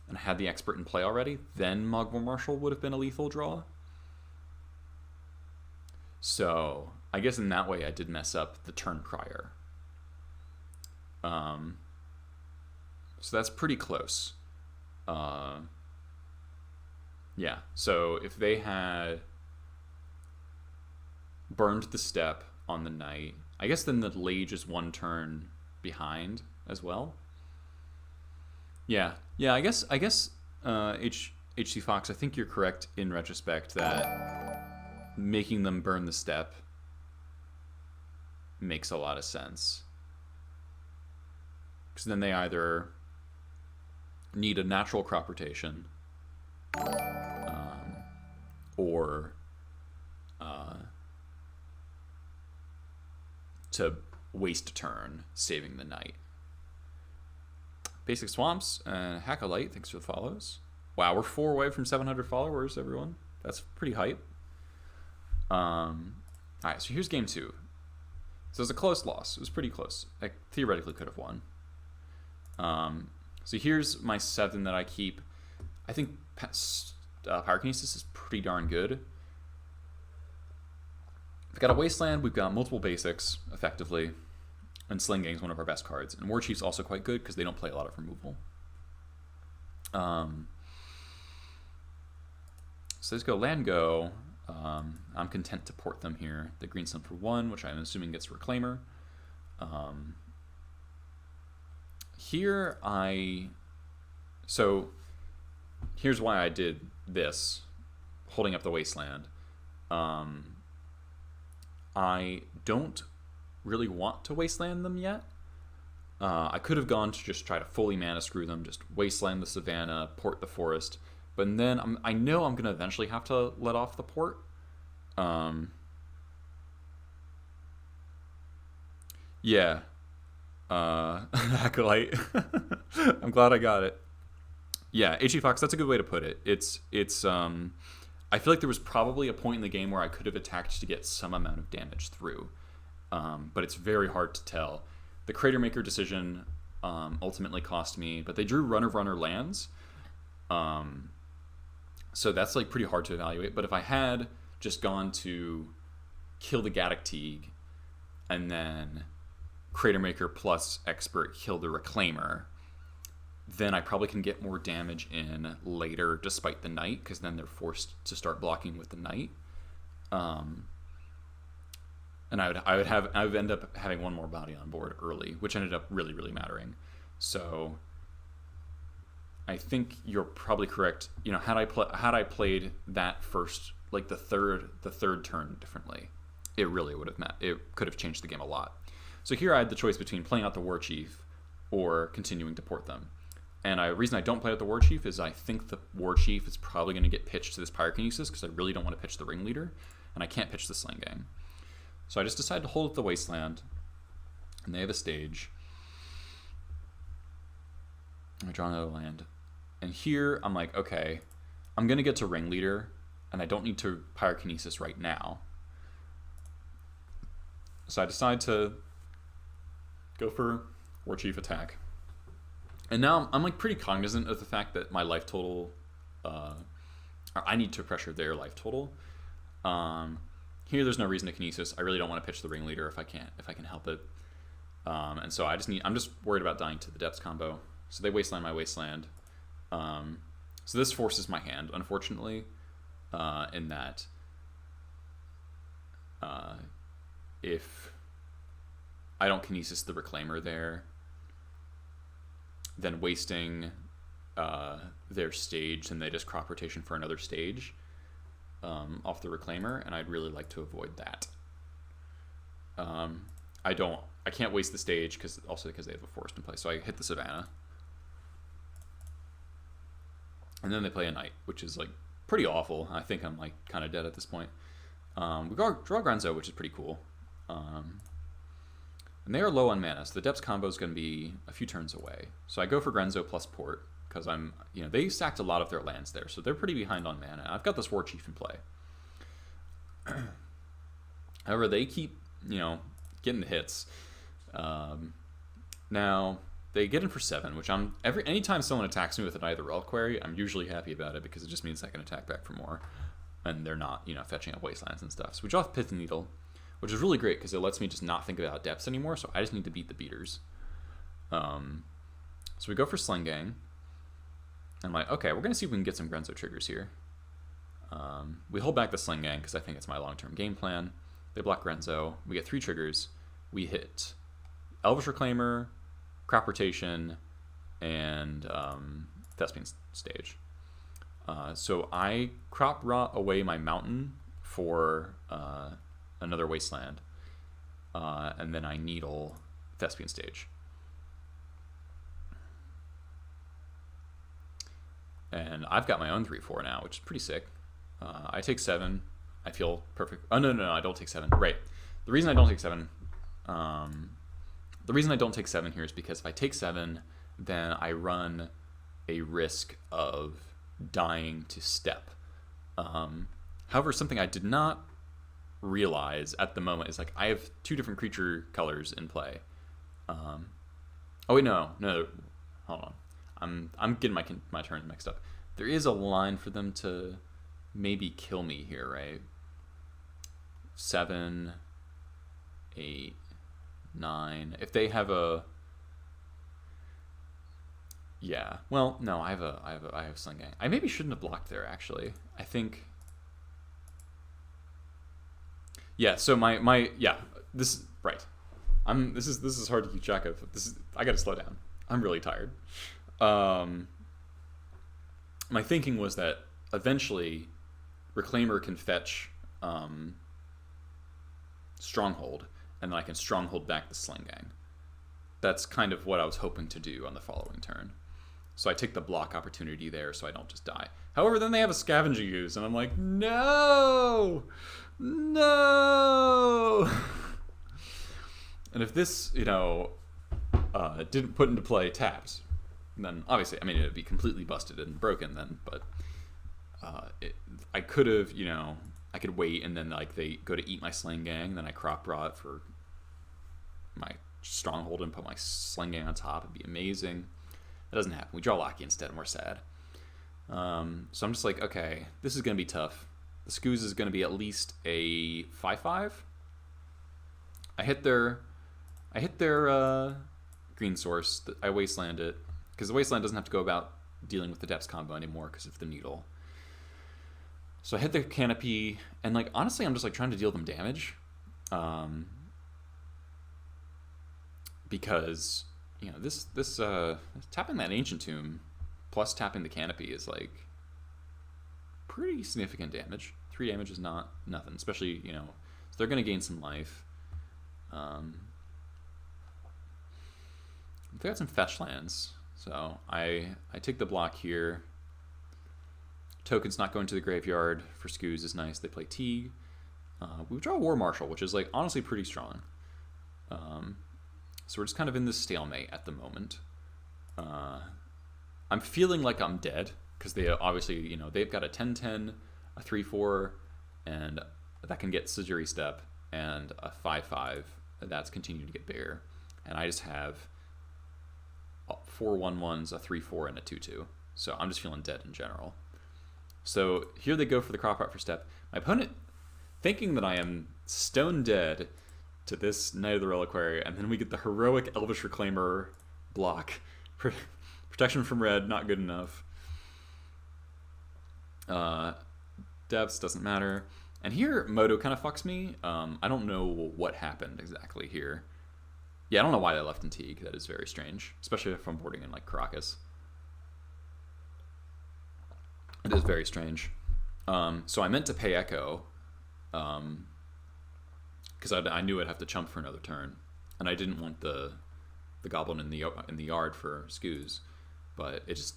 and I had the expert in play already, then Mogg War Marshal would have been a lethal draw. So I guess in that way I did mess up the turn prior. So that's pretty close. Yeah, so if they had burned the step on the knight, I guess then the Lage is one turn behind as well. Yeah, I guess HC Fox, I think you're correct in retrospect that making them burn the step makes a lot of sense. Because then they either need a natural crop rotation or to waste a turn saving the knight. Basic Swamps and Hackalite, thanks for the follows. Wow, we're 4 away from 700 followers, everyone. That's pretty hype. Alright, so here's game 2. So it was a close loss. It was pretty close. I theoretically could have won. So here's my 7 that I keep. I think Pyrokinesis is pretty darn good. We've got a Wasteland, we've got multiple basics, effectively, and Sling Gang is one of our best cards. And War Chief's also quite good because they don't play a lot of removal. So let's go land go. I'm content to port them here. The green sun for 1, which I'm assuming gets Reclaimer. So here's why I did this, holding up the Wasteland. I don't really want to Wasteland them yet. I could have gone to just try to fully mana screw them, just Wasteland the Savannah, port the Forest, but then I know I'm going to eventually have to let off the port. Yeah. Acolyte. I'm glad I got it. Yeah, HE Fox, that's a good way to put it. It's I feel like there was probably a point in the game where I could have attacked to get some amount of damage through. But it's very hard to tell. The Crater Maker decision ultimately cost me, but they drew Run of Runner lands. So that's like pretty hard to evaluate. But if I had just gone to kill the Gaddock Teague and then Crater Maker plus Expert kill the Reclaimer, then I probably can get more damage in later despite the Knight, because then they're forced to start blocking with the Knight. And I would end up having one more body on board early, which ended up really, really mattering. So I think you're probably correct. You know, had I played that first, like the third turn differently, it really would have it could have changed the game a lot. So here I had the choice between playing out the War Chief or continuing to port them. And the reason I don't play out the War Chief is I think the War Chief is probably going to get pitched to this Pyrokinesis because I really don't want to pitch the Ringleader, and I can't pitch the Sling Gang. So I just decided to hold up the Wasteland, and they have a stage. I draw another land. And here I'm like, okay, I'm going to get to Ringleader, and I don't need to Pyrokinesis right now. So I decide to go for War Chief attack. And now I'm like pretty cognizant of the fact that my life total, I need to pressure their life total. Here there's no reason to Kinesis. I really don't want to pitch the Ringleader if I can help it. And so I'm just worried about dying to the Depths combo. So they Wasteland my Wasteland. So this forces my hand, unfortunately, in that if I don't Kinesis the Reclaimer there, then wasting their stage, and they just crop rotation for another stage off the Reclaimer, and I'd really like to avoid that. I can't waste the stage because they have a Forest in play, so I hit the Savannah. And then they play a Knight, which is like pretty awful. I think I'm like kind of dead at this point. We draw Grenzo, which is pretty cool. And they are low on mana, so the Depths combo is going to be a few turns away. So I go for Grenzo plus Port, because they stacked a lot of their lands there, so they're pretty behind on mana. I've got this War Chief in play. However, they keep, getting the hits. Now, they get in for 7, which anytime someone attacks me with an Either Reliquary, I'm usually happy about it, because it just means I can attack back for more. And they're not, fetching up Wastelands and stuff. So we draw Pith Needle, which is really great because it lets me just not think about Depths anymore, so I just need to beat the beaters. So we go for Sling Gang. I'm like, okay, we're going to see if we can get some Grenzo triggers here. We hold back the Sling Gang because I think it's my long-term game plan. They block Grenzo. We get 3 triggers. We hit Elvish Reclaimer, Crop Rotation, and Thespian Stage. So I crop rot away my mountain for another Wasteland. And then I needle Thespian Stage. And I've got my own 3/4 now, which is pretty sick. I take 7. I feel perfect. Oh, no, I don't take 7. Right. The reason I don't take 7... the reason I don't take 7 here is because if I take 7, then I run a risk of dying to step. However, something I did not realize at the moment is like I have 2 different creature colors in play. Oh wait, no, hold on. I'm getting my turns mixed up. There is a line for them to maybe kill me here, right? 7, 8, 9. If they have a, yeah. Well, no, I have Sling Gang. I maybe shouldn't have blocked there actually. I think. Yeah. So my yeah. This right. This is hard to keep track of. I got to slow down. I'm really tired. My thinking was that eventually Reclaimer can fetch Stronghold, and then I can Stronghold back the Sling Gang. That's kind of what I was hoping to do on the following turn. So I take the block opportunity there so I don't just die. However, then they have a Scavenger use, and I'm like, no! And if this, didn't put into play taps, then obviously, I mean, it would be completely busted and broken then, but I could have, I could wait and then like they go to eat my Sling Gang, then I crop rot for my Stronghold and put my Sling Gang on top. It'd be amazing. That doesn't happen. We draw Locky instead and we're sad. So I'm just like, okay, this is going to be tough. The Skoos is going to be at least a 5/5. I hit their green source. I wasteland it because the wasteland doesn't have to go about dealing with the depths combo anymore because of the needle. So I hit their canopy, and like honestly, I'm just like trying to deal them damage, because this tapping that ancient tomb plus tapping the canopy is like pretty significant damage. 3 damage is not nothing, especially so they're gonna gain some life. They got some fetch lands, so I take the block here. Tokens not going to the graveyard for Skoos is nice. They play Teague. We draw War Marshal, which is like honestly pretty strong. So we're just kind of in this stalemate at the moment. I'm feeling like I'm dead because they obviously they've got a 10/10, a 3/4, and that can get Sajiri Step, and a 5/5 that's continuing to get bigger, and I just have 4 1/1s, a 3/4, and a 2/2. So I'm just feeling dead in general. So here they go for the crop out for step. My opponent, thinking that I am stone dead to this Knight of the Reliquary, and then we get the heroic Elvish Reclaimer block. Protection from red, not good enough. Depths, doesn't matter. And here, Moto kind of fucks me. I don't know what happened exactly here. Yeah, I don't know why they left in Teague. That is very strange, especially if I'm boarding in like Caracas. It is very strange. So I meant to pay Echo, because I knew I'd have to chump for another turn, and I didn't want the goblin in the yard for Skoos, but it just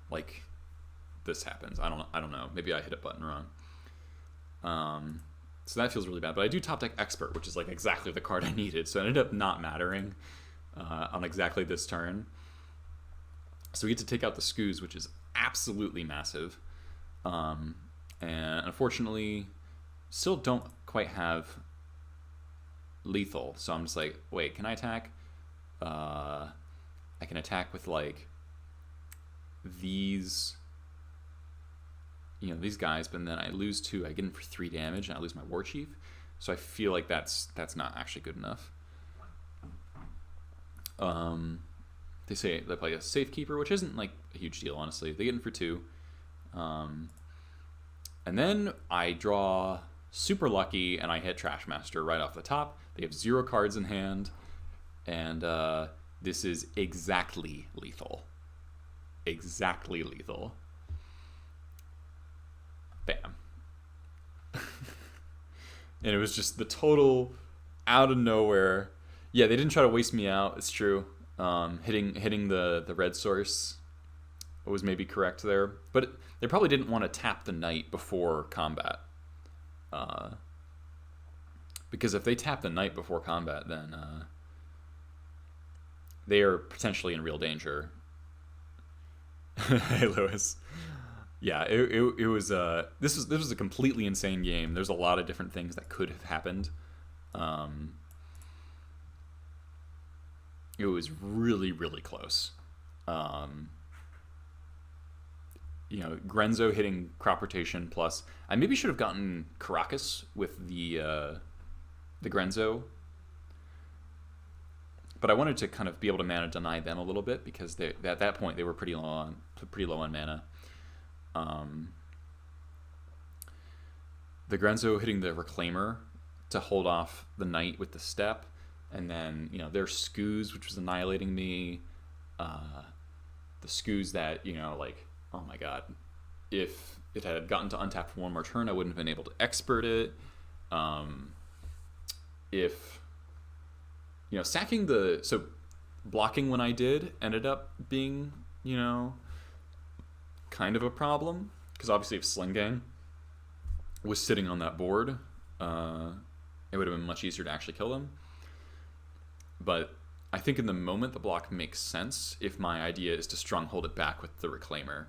like this happens. I don't know. Maybe I hit a button wrong. So that feels really bad. But I do top deck Expert, which is like exactly the card I needed. So it ended up not mattering on exactly this turn. So we get to take out the Skoos, which is absolutely massive. And unfortunately, still don't quite have lethal. So I'm just like, wait, can I attack? I can attack with like these, these guys, but then I lose 2. I get them for 3 damage, and I lose my War Chief. So I feel like that's not actually good enough. they play a Safekeeper, which isn't like a huge deal, honestly. They get in for 2. And then I draw super lucky, and I hit Trashmaster right off the top. They have 0 cards in hand, and this is exactly lethal. Exactly lethal. Bam. And it was just the total out of nowhere. Yeah, they didn't try to waste me out. It's true. Hitting the red source was maybe correct there, but they probably didn't want to tap the knight before combat. Because if they tap the knight before combat, then they are potentially in real danger. Hey, Lewis. Yeah, it was this was a completely insane game. There's a lot of different things that could have happened. It was really, really close. Grenzo hitting crop rotation plus. I maybe should have gotten Caracas with the Grenzo, but I wanted to kind of be able to mana deny them a little bit because at that point they were pretty low on mana. The Grenzo hitting the Reclaimer to hold off the Knight with the step, and then their Scoos, which was annihilating me. The Scoos that oh my god, if it had gotten to untap for one more turn, I wouldn't have been able to expert it. If sacking blocking when I did ended up being kind of a problem, because obviously if Sling Gang was sitting on that board, it would have been much easier to actually kill them. But I think in the moment the block makes sense if my idea is to stronghold it back with the Reclaimer.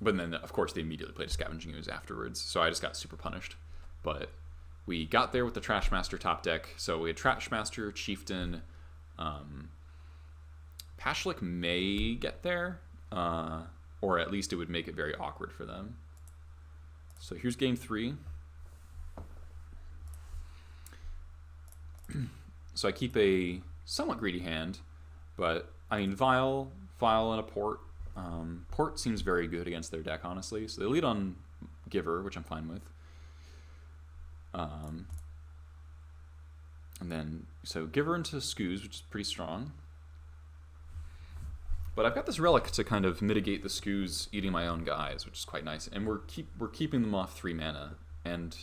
But then of course they immediately played a Scavenging Ooze afterwards, so I just got super punished. But we got there with the Trashmaster top deck, so we had Trashmaster, Chieftain. Pashlik may get there, or at least it would make it very awkward for them. So here's game 3. So I keep a somewhat greedy hand, but I mean Vial, and a Port. Port seems very good against their deck, honestly. So they lead on Giver, which I'm fine with. And then so Giver into Scoos, which is pretty strong. But I've got this Relic to kind of mitigate the Scoos eating my own guys, which is quite nice. And we're keeping them off 3 mana, and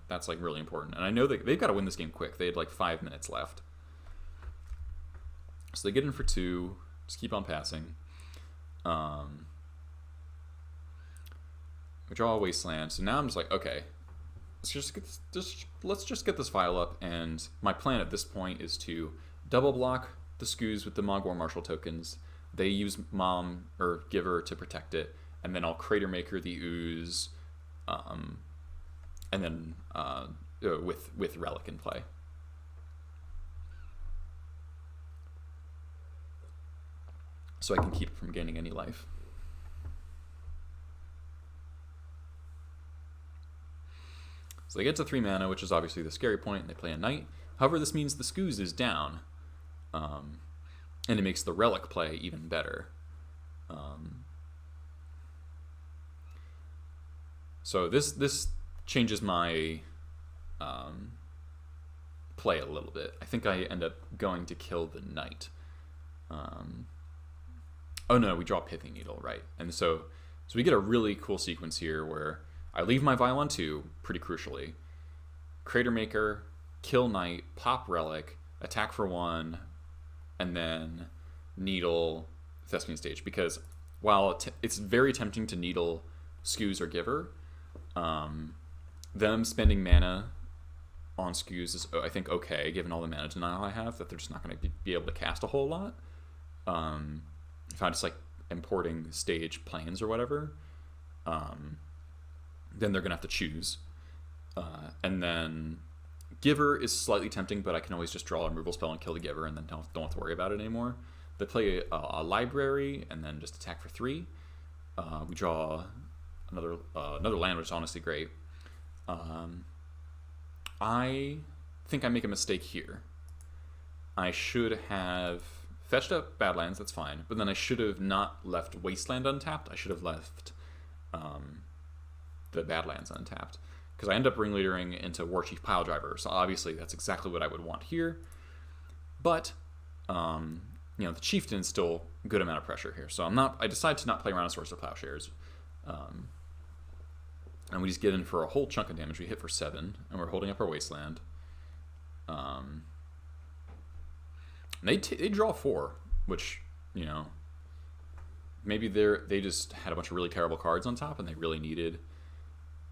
that's like really important. And I know they've got to win this game quick. They had like 5 minutes left, so they get in for 2. Just keep on passing. We draw a Wasteland. So now I'm just like, okay, let's just get this file up. And my plan at this point is to double block the Scoos with the Mogwar Marshal tokens. They use Mom or Giver to protect it, and then I'll Crater Maker the Ooze, and then with Relic in play. So I can keep it from gaining any life. So they get to 3 mana, which is obviously the scary point, and they play a Knight. However, this means the Scoos is down. And it makes the Relic play even better. So this changes my play a little bit. I think I end up going to kill the Knight. Oh no, we draw Pithy Needle, right? And so we get a really cool sequence here where I leave my Vial on 2, pretty crucially. Crater Maker, kill Knight, pop Relic, attack for 1, and then Needle Thespian Stage, because while it's very tempting to Needle Scoos or Giver, them spending mana on Scoos is, I think, okay, given all the mana denial I have, that they're just not going to be able to cast a whole lot. If I'm just like importing stage planes or whatever, then they're going to have to choose. And then Giver is slightly tempting, but I can always just draw a removal spell and kill the Giver, and then don't have to worry about it anymore. They play a Library and then just attack for 3. We draw another land, which is honestly great. I think I make a mistake here. I should have fetched up Badlands, that's fine, but then I should have not left Wasteland untapped. I should have left the Badlands untapped, because I end up ringleadering into Warchief Piledriver, so obviously that's exactly what I would want here. But you know, the Chieftain is still a good amount of pressure here, so I decide to not play around a Source of Plowshares. And we just get in for a whole chunk of damage. We hit for 7, and we're holding up our Wasteland. They draw 4, which, you know, maybe they just had a bunch of really terrible cards on top, and they really needed.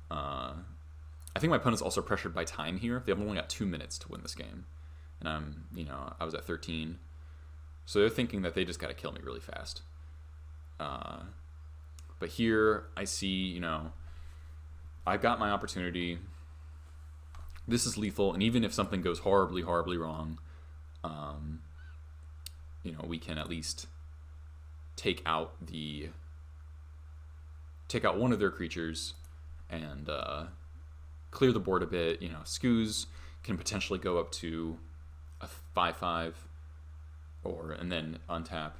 I think my opponent's also pressured by time here. They've only got 2 minutes to win this game, and I was at 13, so they're thinking that they just got to kill me really fast. But here I see, you know, I've got my opportunity. This is lethal, and even if something goes horribly, horribly wrong, you know, we can at least take out one of their creatures and clear the board a bit. You know, Skoos can potentially go up to a 5/5, and then untap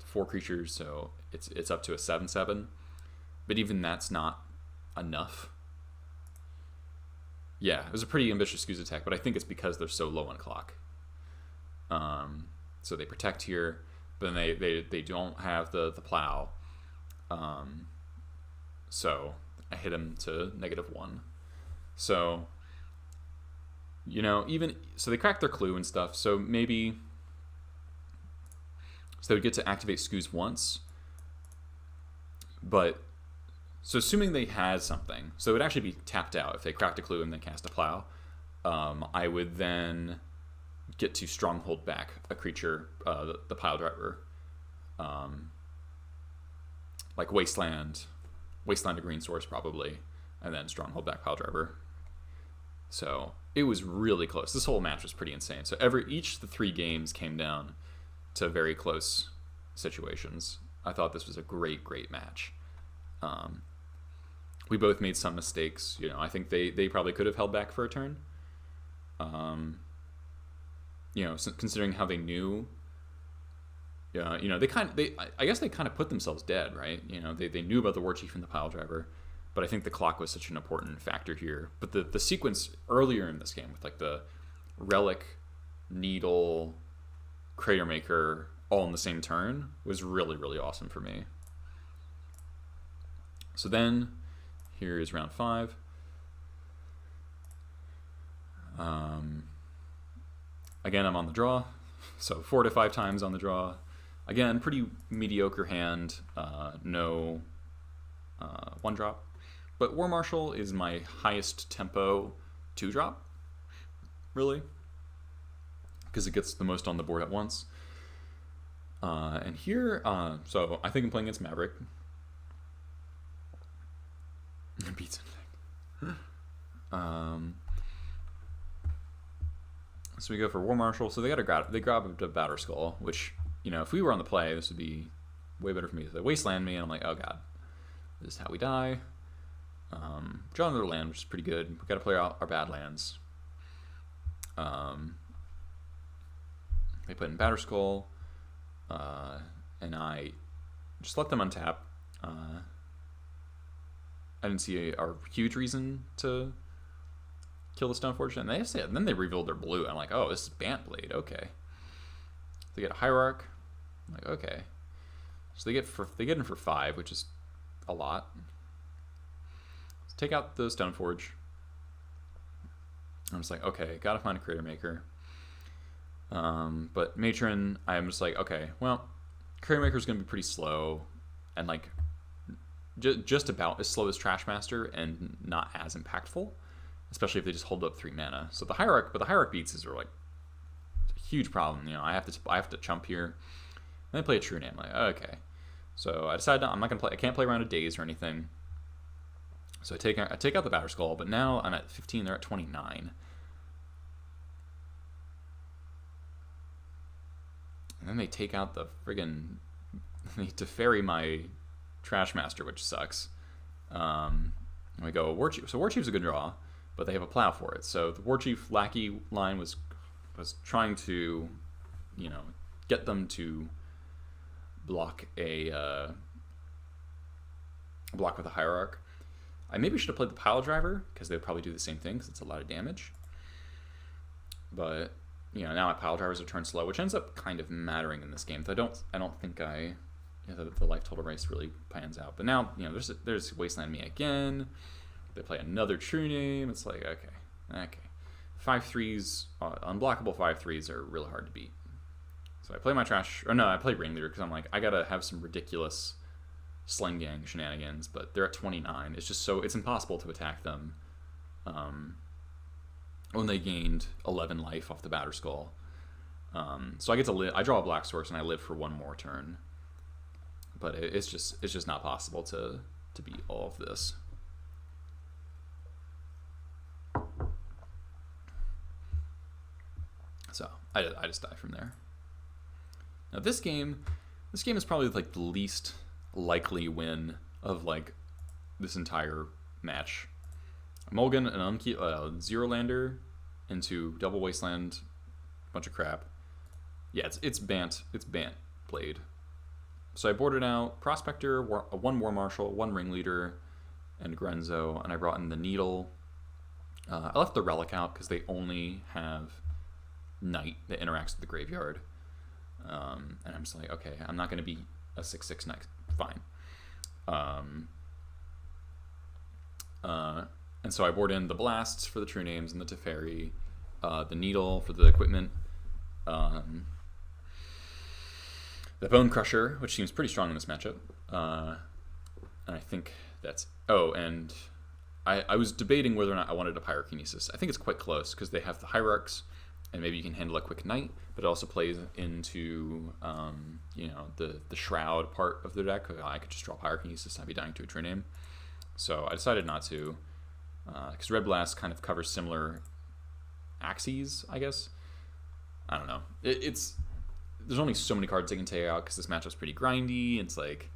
4 creatures, so it's up to a 7/7. But even that's not enough. Yeah, it was a pretty ambitious Skoos attack, but I think it's because they're so low on clock. So they protect here, but then they don't have the plow. So I hit him to -1. So, you know, so they cracked their clue and stuff, so maybe they would get to activate Skoos once. But so assuming they had something, so it would actually be tapped out if they cracked a clue and then cast a plow. I would then get to Stronghold back a creature, the Piledriver, like Wasteland to Green Source probably, and then Stronghold back Piledriver. So it was really close. This whole match was pretty insane. So each of the 3 games came down to very close situations. I thought this was a great, great match. We both made some mistakes. You know, I think they probably could have held back for a turn. You know, considering how they knew. Yeah, you know, I guess they kind of put themselves dead, right? You know, they knew about the Warchief and the Piledriver, but I think the clock was such an important factor here. But the sequence earlier in this game with like the Relic, Needle, Cratermaker all in the same turn was really, really awesome for me. So then here is round 5. Again, I'm on the draw, so 4 to 5 times on the draw. Again, pretty mediocre hand, no 1-drop. But War Marshal is my highest tempo 2-drop, really, because it gets the most on the board at once. And here, so I think I'm playing against Maverick. Beats it. So we go for War Marshal. So they grab a Batterskull, which, you know, if we were on the play, this would be way better for me. They wasteland me, and I'm like, oh god, this is how we die. Draw another land, which is pretty good. We got to play out our Badlands. They put in Batterskull, and I just let them untap. I didn't see a huge reason to kill the Stoneforge, and then they revealed their blue. I'm like, oh, this is Bantblade. Okay. They get a Hierarch. I'm like, okay. So they get in for 5, which is a lot. Let's take out the Stoneforge. I'm just like, okay, gotta find a Cratermaker. But Matron, I'm just like, okay, well, Cratermaker's gonna be pretty slow, and like just about as slow as Trashmaster, and not as impactful, especially if they just hold up 3 mana. So the Hierarch beats are like a huge problem. You know, I have to chump here. And I play a True Name. Like, okay, so I decided I can't play around a Daze or anything. So I take out the Batterskull, but now I'm at 15. They're at 29. And then they take out the friggin' they Teferi my Trashmaster, which sucks. And we go Warchief. So Warchief's a good draw, but they have a plow for it. So the Warchief Lackey line was was trying to, get them to block block with a Hierarch. I maybe should have played the Pile Driver, because they would probably do the same thing, because it's a lot of damage. But, now my Pile Drivers are turned slow, which ends up kind of mattering in this game. I don't think the life total race really pans out. But now, there's Wasteland me again. They play another True Name. It's like, okay. 5/3s, unblockable 5/3s are really hard to beat. So I play my trash, I play Ringleader, because I'm like, I gotta have some ridiculous Sling Gang shenanigans, but they're at 29. It's just it's impossible to attack them when they gained 11 life off the Batter Skull. So I get to live. I draw a Black Source and I live for one more turn, but it's just not possible to beat all of this. So I just die from there. Now this game is probably like the least likely win of like this entire match. Mulligan an Zero Lander into Double Wasteland, bunch of crap. Yeah, it's Bant Blade. So I boarded out Prospector, one War Marshal, one Ringleader, and Grenzo, and I brought in the Needle. I left the Relic out because they only have Knight that interacts with the graveyard. And I'm just like, okay, I'm not going to be a 6/6 Knight. Fine. And so I board in the Blasts for the True Names and the Teferi, the Needle for the equipment, the Bone Crusher, which seems pretty strong in this matchup. And I think that's... Oh, and I was debating whether or not I wanted a Pyrokinesis. I think it's quite close, because they have the Hierarchs, and maybe you can handle a quick Knight, but it also plays into, the Shroud part of the deck. I could just draw Pyrokinesis and I'd be dying to a True Name. So I decided not to, because Red Blast kind of covers similar axes, I guess. I don't know. There's only so many cards I can take out because this matchup's pretty grindy. It's like,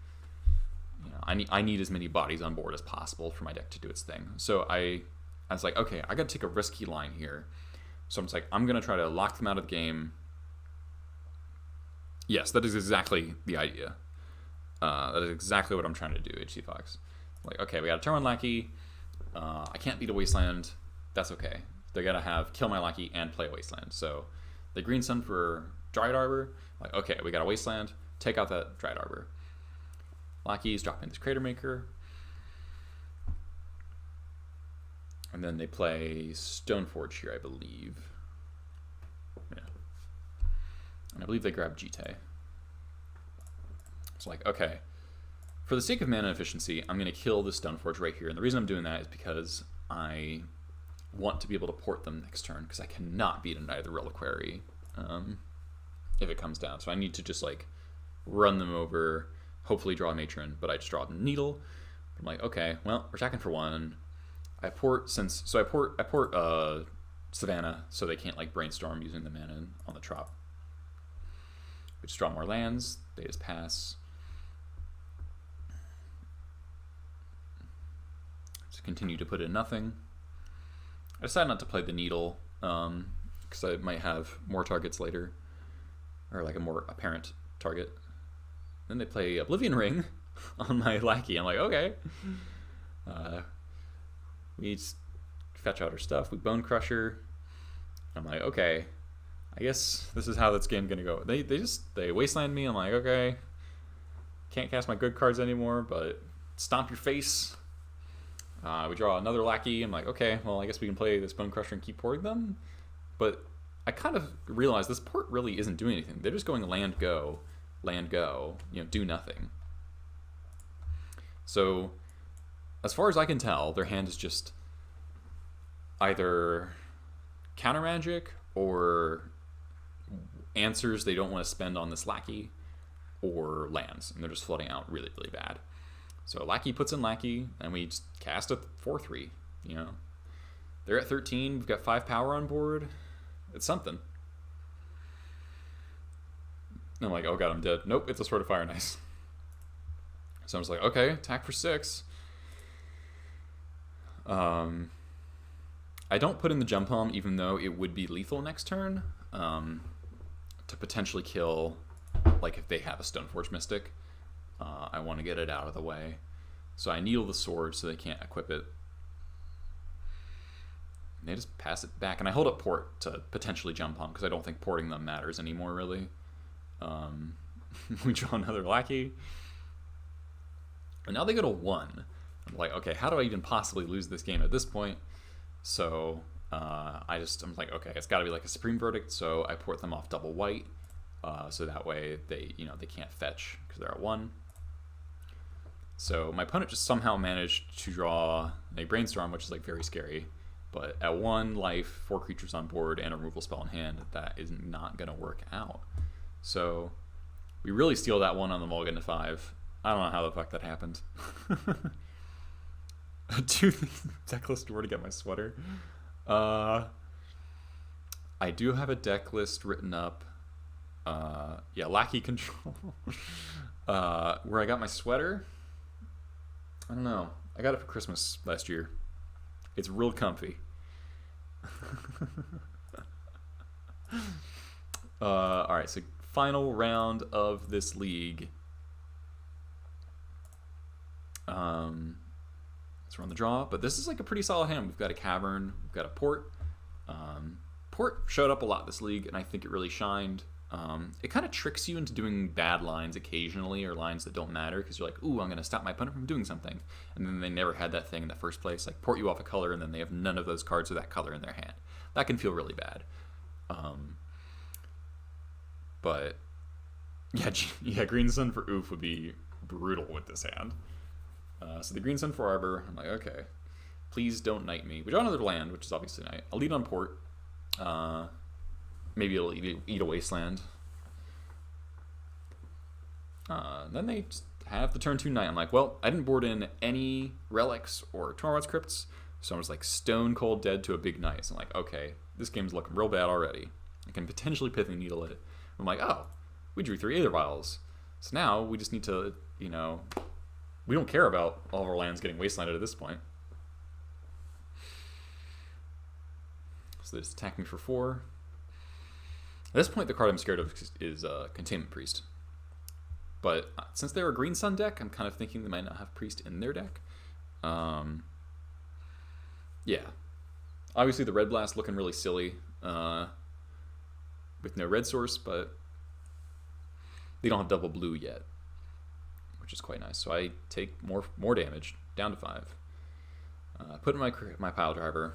I need as many bodies on board as possible for my deck to do its thing. So I was like, okay, I got to take a risky line here. So I'm just like, I'm going to try to lock them out of the game. Yes, that is exactly the idea. That is exactly what I'm trying to do, HC Fox. Like, okay, we got a turn 1 Lackey. I can't beat a Wasteland. That's okay. They're going to kill my Lackey and play a Wasteland. So the Green Sun for Dryad Arbor. Like, okay, we got a Wasteland. Take out that Dryad Arbor. Lackey's dropping this Crater Maker. And then they play Stoneforge here, I believe. Yeah. And I believe they grab Jite. It's like, okay, for the sake of mana efficiency, I'm going to kill the Stoneforge right here. And the reason I'm doing that is because I want to be able to port them next turn, because I cannot beat a Knight of the Reliquary if it comes down. So I need to just like run them over, hopefully draw a Matron, but I just draw the Needle. I'm like, okay, well, we're attacking for 1. I port Savannah so they can't like brainstorm using the mana on the Trop. We just draw more lands. They just pass. Just continue to put in nothing. I decided not to play the Needle because I might have more targets later, or like a more apparent target. Then they play Oblivion Ring on my Lackey. I'm like, okay. We just fetch out our stuff. We Bone Crusher. I'm like, okay, I guess this is how this game's gonna go. They Wasteland me. I'm like, okay, can't cast my good cards anymore, but Stomp Your Face. We draw another Lackey. I'm like, okay, well, I guess we can play this Bone Crusher and keep porting them. But I kind of realized this port really isn't doing anything. They're just going land, go, do nothing. So as far as I can tell, their hand is just either counter magic or answers they don't want to spend on this Lackey, or lands, and they're just flooding out really, really bad. So Lackey puts in Lackey, and we just cast a 4/3. They're at 13. We've got 5 power on board. It's something. And I'm like, oh god, I'm dead. Nope, it's a Sword of Fire. Nice. So I'm just like, okay, attack for 6. I don't put in the Jump Home, even though it would be lethal next turn. to potentially kill, like if they have a Stoneforge Mystic. I want to get it out of the way. So I needle the sword so they can't equip it. And they just pass it back. And I hold up port to potentially jump on, because I don't think porting them matters anymore, really. We draw another lackey. And now they go to 1. I'm like, okay, how do I even possibly lose this game at this point? So I'm like, okay, it's got to be like a Supreme Verdict. So I port them off double white. So that way they can't fetch because they're at 1. So my opponent just somehow managed to draw a Brainstorm, which is like very scary. But at 1 life, 4 creatures on board, and a removal spell in hand, that is not going to work out. So we really steal that one on the mulligan to 5. I don't know how the fuck that happened. 2 deck list where to get my sweater. I do have a deck list written up. Yeah, Lackey Control. Where I got my sweater, I don't know. I got it for Christmas last year. It's real comfy. Alright, so final round of this league. Let's run the draw. But this is like a pretty solid hand. We've got a Cavern, we've got a Port. Port showed up a lot this league, and I think it really shined. It kind of tricks you into doing bad lines occasionally, or lines that don't matter, because you're like, ooh, I'm going to stop my opponent from doing something. And then they never had that thing in the first place, like port you off a color, and then they have none of those cards with that color in their hand. That can feel really bad. But, yeah, Green Sun for Oof would be brutal with this hand. So the Green Sun for Arbor, I'm like, okay, please don't knight me. We draw another land, which is obviously knight. I'll lead on Port. Maybe it'll eat a Wasteland. Then they just have the turn 2 knight. I'm like, well, I didn't board in any relics or Tormod's Crypts, so I was like stone cold dead to a big knight. So I'm like, okay, this game's looking real bad already. I can potentially Pithing Needle it. I'm like, oh, we drew 3 Aether Vials. So now we just need to, we don't care about all of our lands getting wastelanded at this point. So they just attack me for 4. At this point, the card I'm scared of is Containment Priest. But since they're a Green Sun deck, I'm kind of thinking they might not have Priest in their deck. Yeah. Obviously, the Red Blast looking really silly with no red source, but they don't have double blue yet, which is quite nice. So I take more damage, down to 5. Put in my Pile Driver.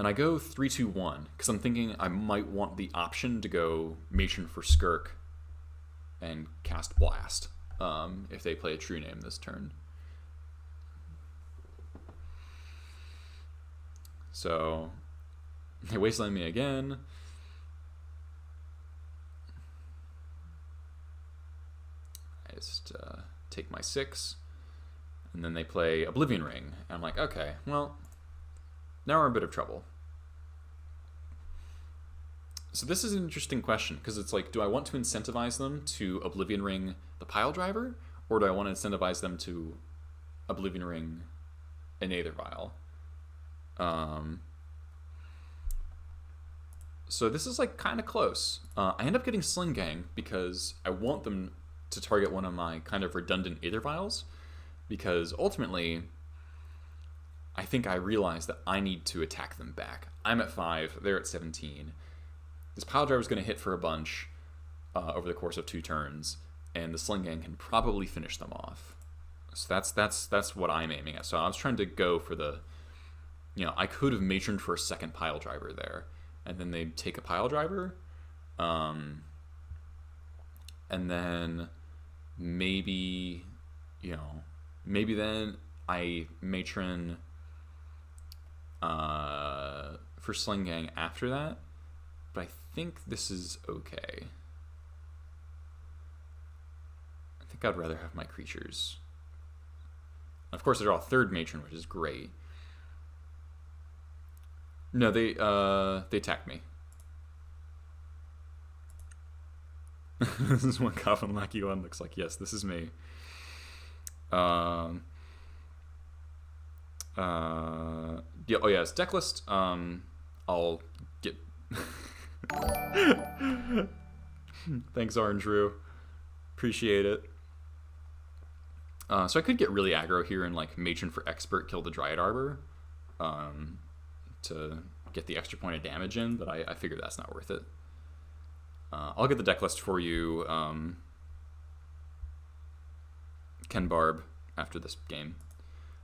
And I go 3-2-1 because I'm thinking I might want the option to go Matron for Skirk and cast Blast if they play a True Name this turn. So they wasteland me again. I just take my 6, and then they play Oblivion Ring. And I'm like, okay, well, now we're in a bit of trouble. So this is an interesting question, because it's like, do I want to incentivize them to Oblivion Ring the Pile Driver, or do I want to incentivize them to Oblivion Ring an Aether Vial? So this is like kind of close. I end up getting Sling Gang because I want them to target one of my kind of redundant Aether Vials, because ultimately I think I realize that I need to attack them back. I'm at 5, they're at 17. This Pile Driver is going to hit for a bunch over the course of 2 turns, and the Sling Gang can probably finish them off. So that's what I'm aiming at. So I was trying to go for the, I could have matroned for a second Pile Driver there, and then they'd take a Pile Driver, and then maybe then I matron for Sling Gang after that, but I think this is okay. I think I'd rather have my creatures. Of course, I draw a 3rd matron, which is great. No, they attacked me. This is what Goblin Lackey 1 looks like. Yes, this is me. Yeah, oh yeah, it's deck list. I'll get... Thanks, Orange Rue. Appreciate it. So I could get really aggro here and like Matron for Expert, kill the Dryad Arbor to get the extra point of damage in, but I figure that's not worth it. I'll get the deck list for you, Ken Barb, after this game.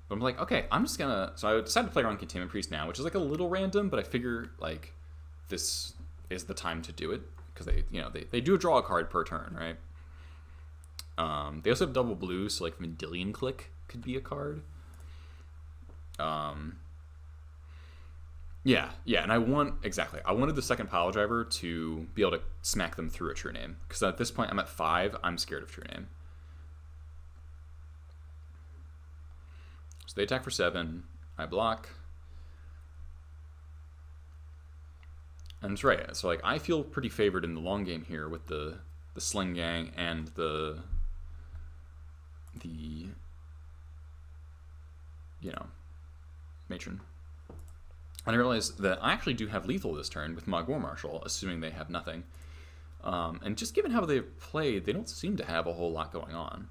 But I'm like, okay, I'm just gonna... So I decided to play around Containment Priest now, which is like a little random, but I figure like this is the time to do it because they do draw a card per turn, right? They also have double blue, so like Vendilion Click could be a card. Yeah, and I wanted the second Pile Driver to be able to smack them through a True Name, because at this point I'm at 5. I'm scared of True Name. So they attack for 7. I block. And that's right. So like I feel pretty favored in the long game here with the Sling Gang and the Matron. And I realized that I actually do have lethal this turn with Mogg War Marshal, assuming they have nothing. And just given how they've played, they don't seem to have a whole lot going on.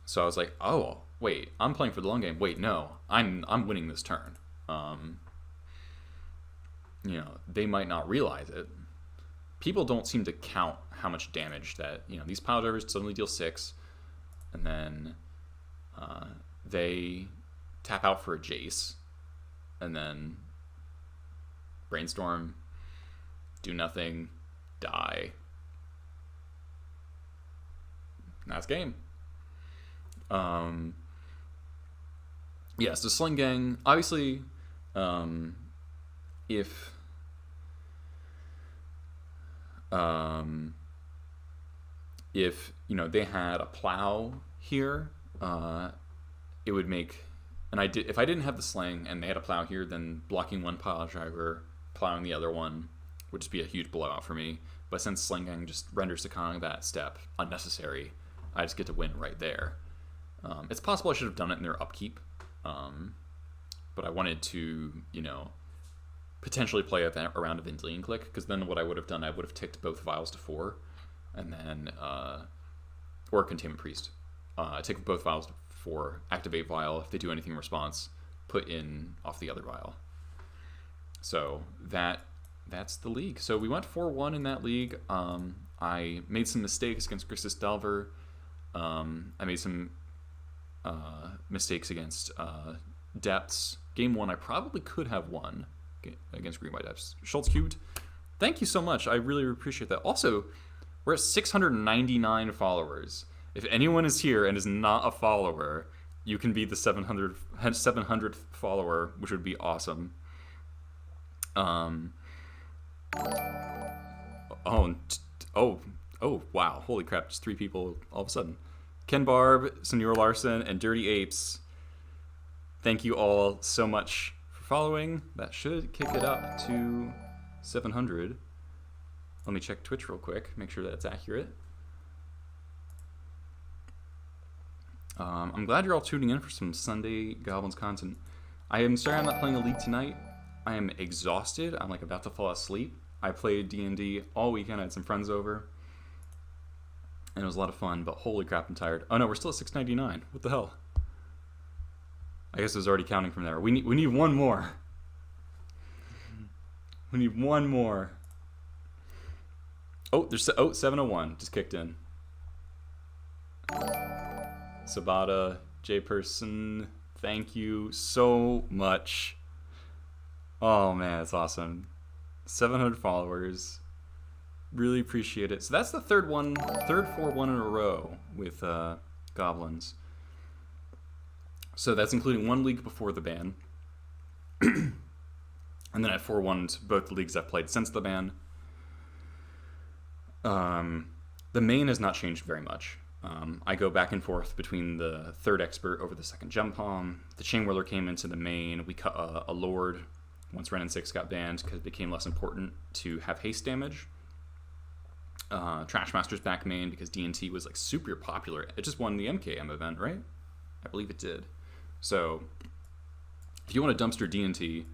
So I was like, oh, wait, I'm playing for the long game. Wait, no, I'm winning this turn. They might not realize it. People don't seem to count how much damage that, these Pile Drivers suddenly deal 6, and then they tap out for a Jace, and then Brainstorm, do nothing, die. That's game. Yes, the Sling Gang, obviously, if they had a plow here, it would make... And if I didn't have the Sling and they had a plow here, then blocking one Pile Driver, plowing the other one would just be a huge blowout for me. But since Sling Gang just renders Sakang that step unnecessary, I just get to win right there. It's possible I should have done it in their upkeep, but I wanted to, potentially play around a Vendilion Click, because then what I would have done, I would have ticked both Vials to 4, and then, or Containment Priest. Tick both Vials to 4, activate Vial, if they do anything in response, put in off the other Vial. So that's the league. So we went 4-1 in that league. I made some mistakes against Grixis Delver. I made some mistakes against Depths. Game 1 I probably could have won against Green White Depths. Schultz Cubed, thank you so much. I really appreciate that. Also, we're at 699 followers. If anyone is here and is not a follower, you can be the 700th follower, which would be awesome. Oh, wow. Holy crap, just 3 people all of a sudden. Ken Barb, Senor Larson, and Dirty Apes, thank you all so much for following. That should kick it up to 700. Let me check Twitch real quick, make sure that's accurate. I'm glad you're all tuning in for some Sunday Goblins content. I am sorry I'm not playing a league tonight. I am exhausted. I'm like about to fall asleep. I played D&D all weekend. I had some friends over, and it was a lot of fun, but holy crap, I'm tired. Oh no, we're still at 699. What the hell? I guess it was already counting from there. We need one more. We need one more. Oh, 701 just kicked in. Sabata, J-Person, thank you so much. Oh man, that's awesome. 700 followers. Really appreciate it. So that's the third 4-1 in a row with Goblins. So that's including one league before the ban. And then I 4-1'd both the leagues I've played since the ban. The main has not changed very much. I go back and forth between the third expert over the second Gem Palm. The Chain Whirler came into the main. We cut a Lord once Ren and 6 got banned because it became less important to have haste damage. Trashmaster's back main because D&T was like super popular. It just won the MKM event, right? I believe it did. So if you want to dumpster D&T,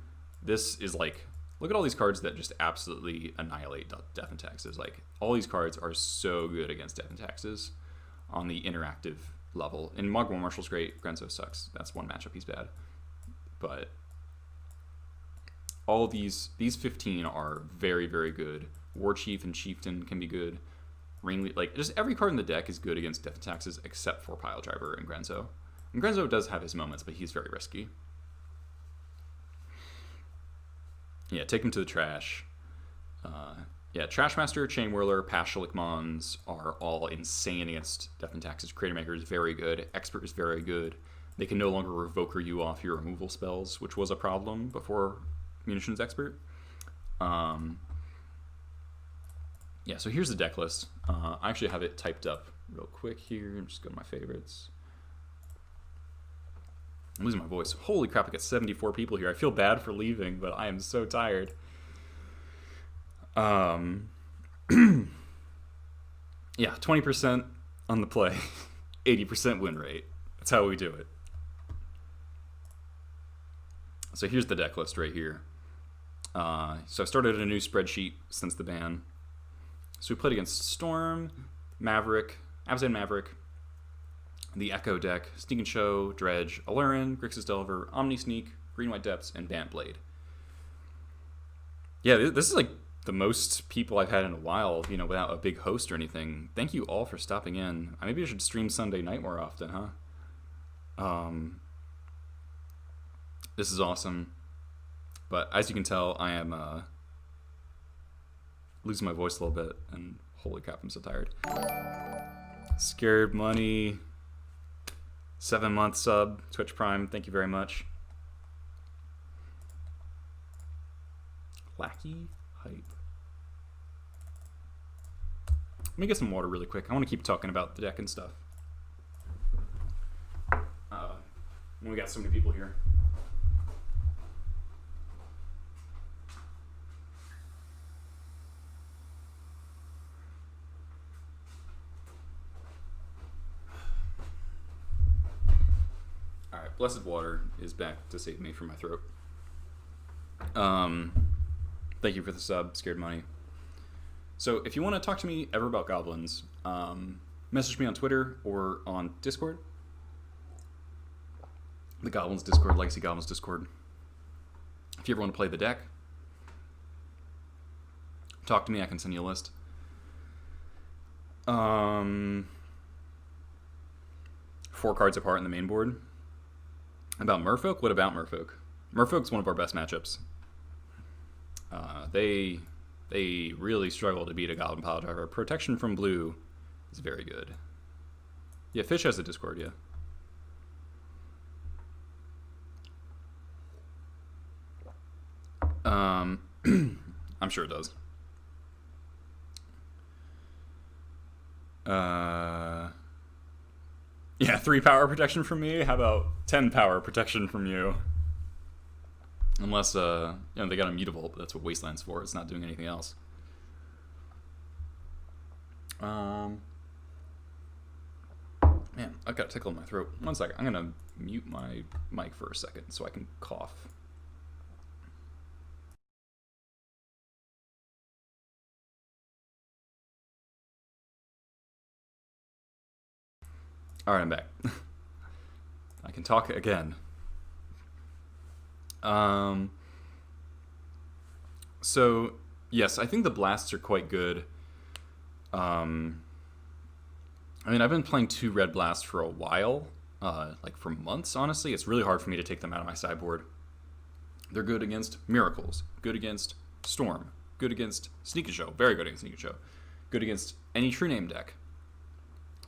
this is like, look at all these cards that just absolutely annihilate Death and Taxes. Like, all these cards are so good against Death and Taxes on the interactive level. In Mogwai, Marshall's great. Grenzo sucks. That's one matchup he's bad. But all these 15 are very, very good. War Chief and Chieftain can be good. Like, just every card in the deck is good against Death and Taxes except for Piledriver and Grenzo. And Grenzo does have his moments, but he's very risky. Yeah, take him to the trash. Yeah, Trashmaster, Chain Whirler, Paschalik Mons are all insane against Death and Taxes. Creator Maker is very good. Expert is very good. They can no longer Revoker you off your removal spells, which was a problem before Munitions Expert. Yeah, so here's the deck list. I actually have it typed up real quick here. Just go to my favorites. I'm losing my voice. Holy crap, I got 74 people here. I feel bad for leaving, but I am so tired. Yeah, 20% on the play, 80% win rate. That's how we do it. So here's the deck list right here. So I started a new spreadsheet since the ban. So we played against Storm, Maverick, Abzan Maverick, the Echo deck, Sneak and Show, Dredge, Aluren, Grixis Delver, Omni Sneak, Green White Depths, and Bant Blade. Yeah, this is like the most people I've had in a while, you know, without a big host or anything. Thank you all for stopping in. Maybe I should stream Sunday night more often, huh? This is awesome. But as you can tell, I am losing my voice a little bit, and holy crap, I'm so tired. Scared Money, 7-month sub, Twitch Prime, thank you very much. Lackey Hype. Let me get some water really quick. I want to keep talking about the deck and stuff. We got so many people here. Alright, Blessed Water is back to save me from my throat. Thank you for the sub, Scared Money. So if you want to talk to me ever about Goblins, message me on Twitter or on Discord. The Goblins Discord, Legacy Goblins Discord. If you ever want to play the deck, talk to me, I can send you a list. 4 cards apart in the main board. About Merfolk? What about Merfolk? Merfolk's one of our best matchups. They really struggle to beat a Goblin Piledriver. Protection from blue is very good. Yeah, Fish has a Discord, yeah. I'm sure it does. Yeah, 3 power protection from me. How about 10 power protection from you? Unless, you know, they got Immutable, but that's what Wasteland's for. It's not doing anything else. Man, I've got a tickle in my throat. One second. I'm going to mute my mic for a second so I can cough. Alright, I'm back. I can talk again. So, yes, I think the blasts are quite good. I mean, I've been playing 2 red blasts for a while, like for months, honestly. It's really hard for me to take them out of my sideboard. They're good against Miracles, good against Storm, good against Sneak and Show, very good against Sneak and Show, good against any True Name deck.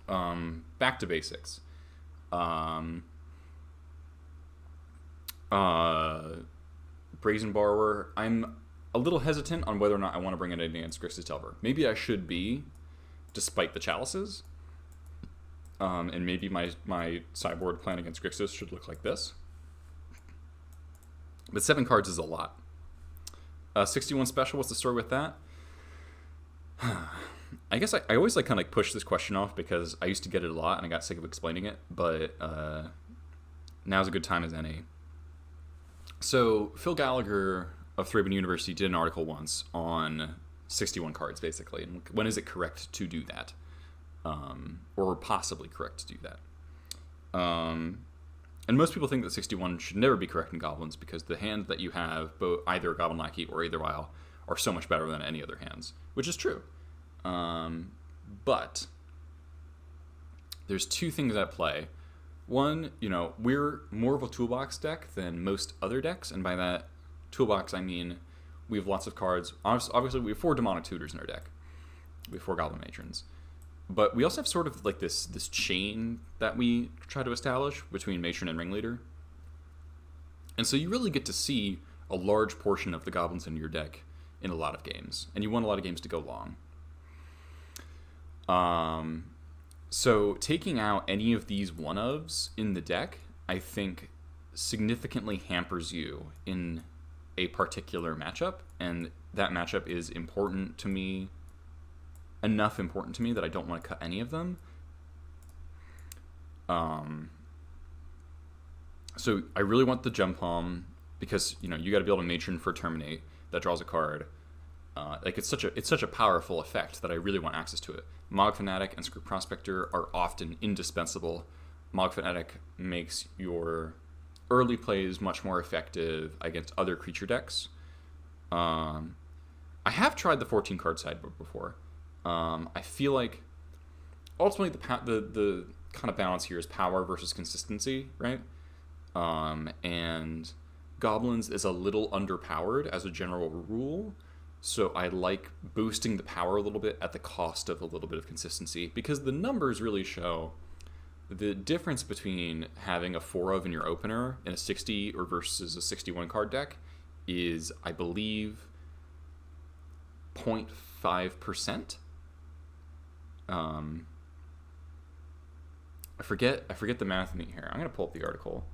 Back to basics. Brazen Borrower. I'm a little hesitant on whether or not I want to bring it in against Grixis Delver. Maybe I should be, despite the chalices. And maybe my sideboard plan against Grixis should look like this. But 7 cards is a lot. 61 special, what's the story with that? I guess I always like kind of like push this question off because I used to get it a lot and I got sick of explaining it, but now's a good time as any. So Phil Gallagher of Thraben University did an article once on 61 cards, basically, and when is it correct to do that, or possibly correct to do that. And most people think that 61 should never be correct in Goblins because the hand that you have, both either Goblin Lackey or Aether Vial, are so much better than any other hands, which is true. But there's two things at play. One, we're more of a toolbox deck than most other decks, and by that toolbox I mean we have lots of cards. Obviously, we have 4 Demonic Tutors in our deck. We have 4 Goblin Matrons. But we also have sort of like this chain that we try to establish between Matron and Ringleader. And so you really get to see a large portion of the Goblins in your deck in a lot of games. And you want a lot of games to go long. So taking out any of these one-ofs in the deck, I think significantly hampers you in a particular matchup. And that matchup is important to me, enough important to me that I don't want to cut any of them. So I really want the Gem Palm because you got to be able to Matron for Terminate that draws a card. It's such a powerful effect that I really want access to it. Mog Fanatic and Screw Prospector are often indispensable. Mog Fanatic makes your early plays much more effective against other creature decks. I have tried the 14 card sideboard before. I feel like ultimately the kind of balance here is power versus consistency, right? And Goblins is a little underpowered as a general rule, so I like boosting the power a little bit at the cost of a little bit of consistency, because the numbers really show the difference between having a 4 of in your opener in a 60 or versus a 61 card deck is, I believe, 0.5%. I forget the math in here. I'm gonna pull up the article.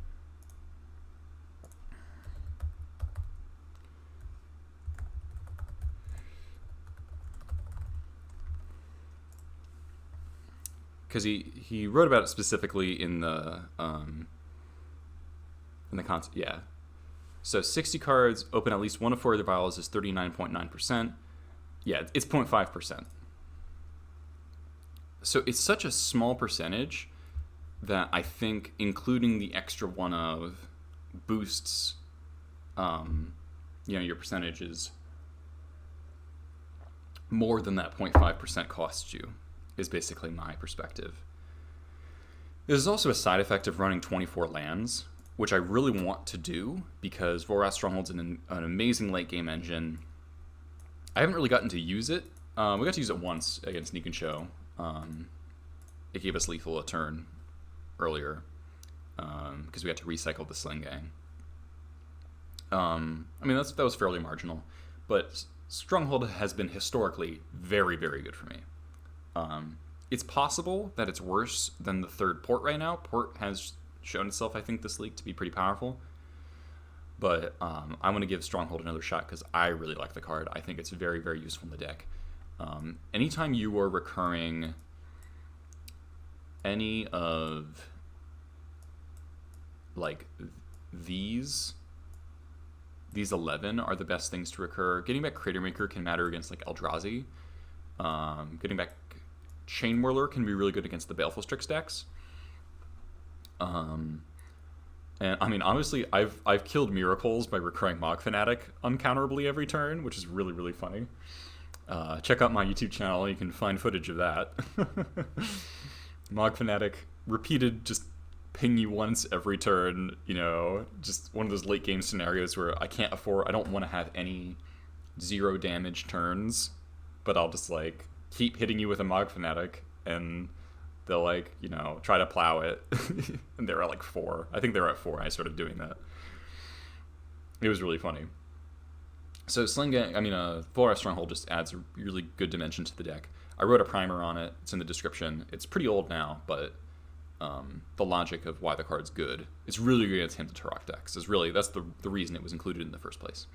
Because he wrote about it specifically in the concept. Yeah. So 60 cards, open at least 1 of 4 of the vials is 39.9%. Yeah, it's 0.5%. So it's such a small percentage that I think including the extra 1 of boosts, your percentages more than that 0.5% costs you, is basically my perspective. There's also a side effect of running 24 lands, which I really want to do because Vorath Stronghold's an amazing late game engine. I haven't really gotten to use it. We got to use it once against Neek and Show. It gave us lethal a turn earlier because we had to recycle the Sling Gang. That was fairly marginal, but Stronghold has been historically very, very good for me. It's possible that it's worse than the third Port right now. Port has shown itself, I think, this league to be pretty powerful. But I want to give Stronghold another shot because I really like the card. I think it's very, very useful in the deck. Anytime you are recurring any of these 11 are the best things to recur. Getting back Crater Maker can matter against Eldrazi. Getting back Chain Whirler can be really good against the Baleful Strix decks. And honestly, I've killed Miracles by recurring Mog Fanatic uncounterably every turn, which is really, really funny. Check out my YouTube channel, you can find footage of that. Mog Fanatic repeated, just ping you once every turn, just one of those late game scenarios where I don't want to have any 0 damage turns, but I'll just keep hitting you with a Mog Fanatic and they'll try to plow it. And they're at 4. I think they were at 4 and I started doing that. It was really funny. So Vorath Stronghold just adds a really good dimension to the deck. I wrote a primer on it. It's in the description. It's pretty old now, but the logic of why the card's good. It's really good against Hymn to Turok decks. That's the reason it was included in the first place.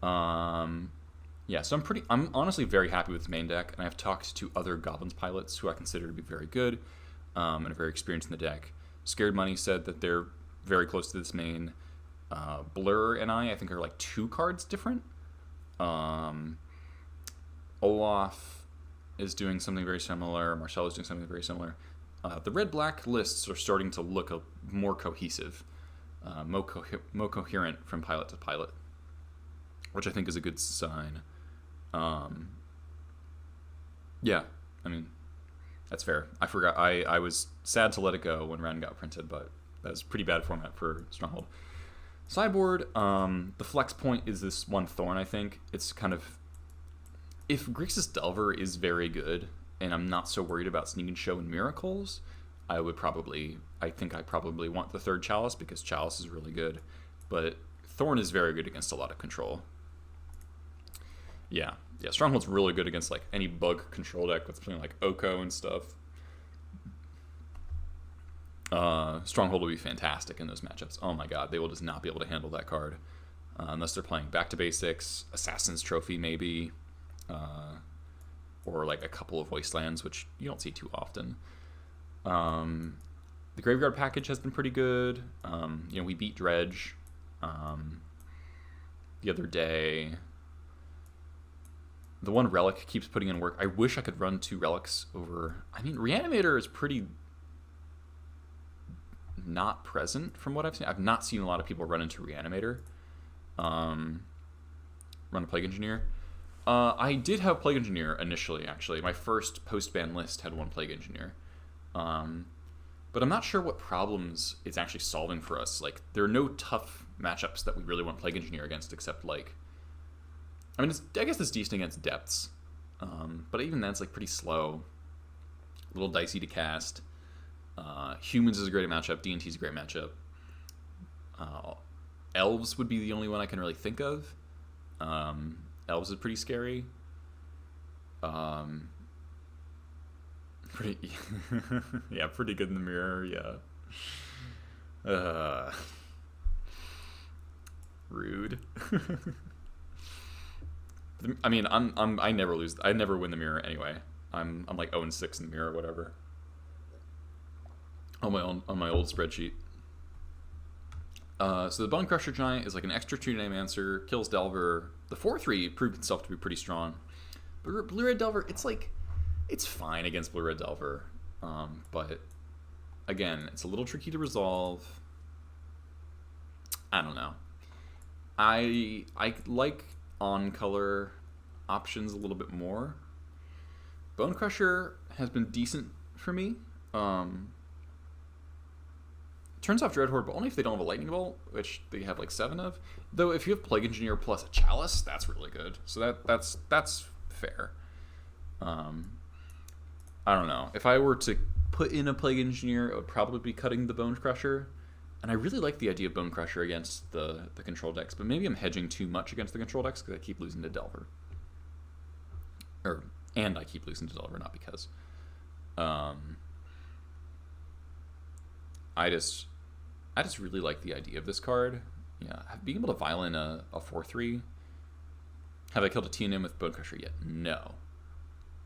So I'm honestly very happy with this main deck, and I've talked to other Goblins pilots who I consider to be very good and are very experienced in the deck. Scared Money said that they're very close to this main. Blur and I think, are like 2 cards different. Olaf is doing something very similar. Marcel is doing something very similar. The red-black lists are starting to look more cohesive, more coherent from pilot to pilot, which I think is a good sign. Yeah, I mean, that's fair. I forgot. I was sad to let it go when Ren got printed, but that was a pretty bad format for Stronghold. Sideboard, the flex point is this one Thorn, I think. It's kind of... If Grixis Delver is very good, and I'm not so worried about Sneak and Show and Miracles, I think I probably want the 3rd Chalice, because Chalice is really good. But Thorn is very good against a lot of control. Yeah, Stronghold's really good against like any bug control deck with something like Oko and stuff. Stronghold will be fantastic in those matchups. Oh my god, they will just not be able to handle that card. Unless they're playing Back to Basics, Assassin's Trophy maybe, or like a couple of Wastelands, which you don't see too often. The Graveyard package has been pretty good. We beat Dredge the other day. The one Relic keeps putting in work. I wish I could run 2 Relics over... I mean, Reanimator is pretty not present from what I've seen. I've not seen a lot of people run into Reanimator. Run a Plague Engineer. I did have Plague Engineer initially, actually. My first post-ban list had 1 Plague Engineer. But I'm not sure what problems it's actually solving for us. Like, there are no tough matchups that we really want Plague Engineer against, except, like... I mean, I guess it's decent against Depths. But even that's, like, pretty slow. A little dicey to cast. Humans is a great matchup. D&T is a great matchup. Elves would be the only one I can really think of. Elves is pretty scary. Pretty pretty good in the mirror. Yeah. Rude. I mean, I never lose. I never win the mirror anyway. I'm like 0-6 in the mirror or whatever. On my old spreadsheet. So the Bone Crusher Giant is like an extra 2-name answer, kills Delver. The 4/3 proved itself to be pretty strong. Blue Red Delver, it's fine against Blue Red Delver, but again, it's a little tricky to resolve. I don't know. I like on-color options a little bit more. Bone Crusher has been decent for me. Turns off Dreadhorde, but only if they don't have a Lightning Bolt, which they have like 7 of. Though if you have Plague Engineer plus a Chalice, that's really good. So that's fair. I don't know. If I were to put in a Plague Engineer, it would probably be cutting the Bone Crusher. And I really like the idea of Bone Crusher against the control decks, but maybe I'm hedging too much against the control decks because I keep losing to Delver. And I keep losing to Delver, not because. I just really like the idea of this card. Yeah, being able to violin a 4/3. Have I killed a TNM with Bone Crusher yet? No.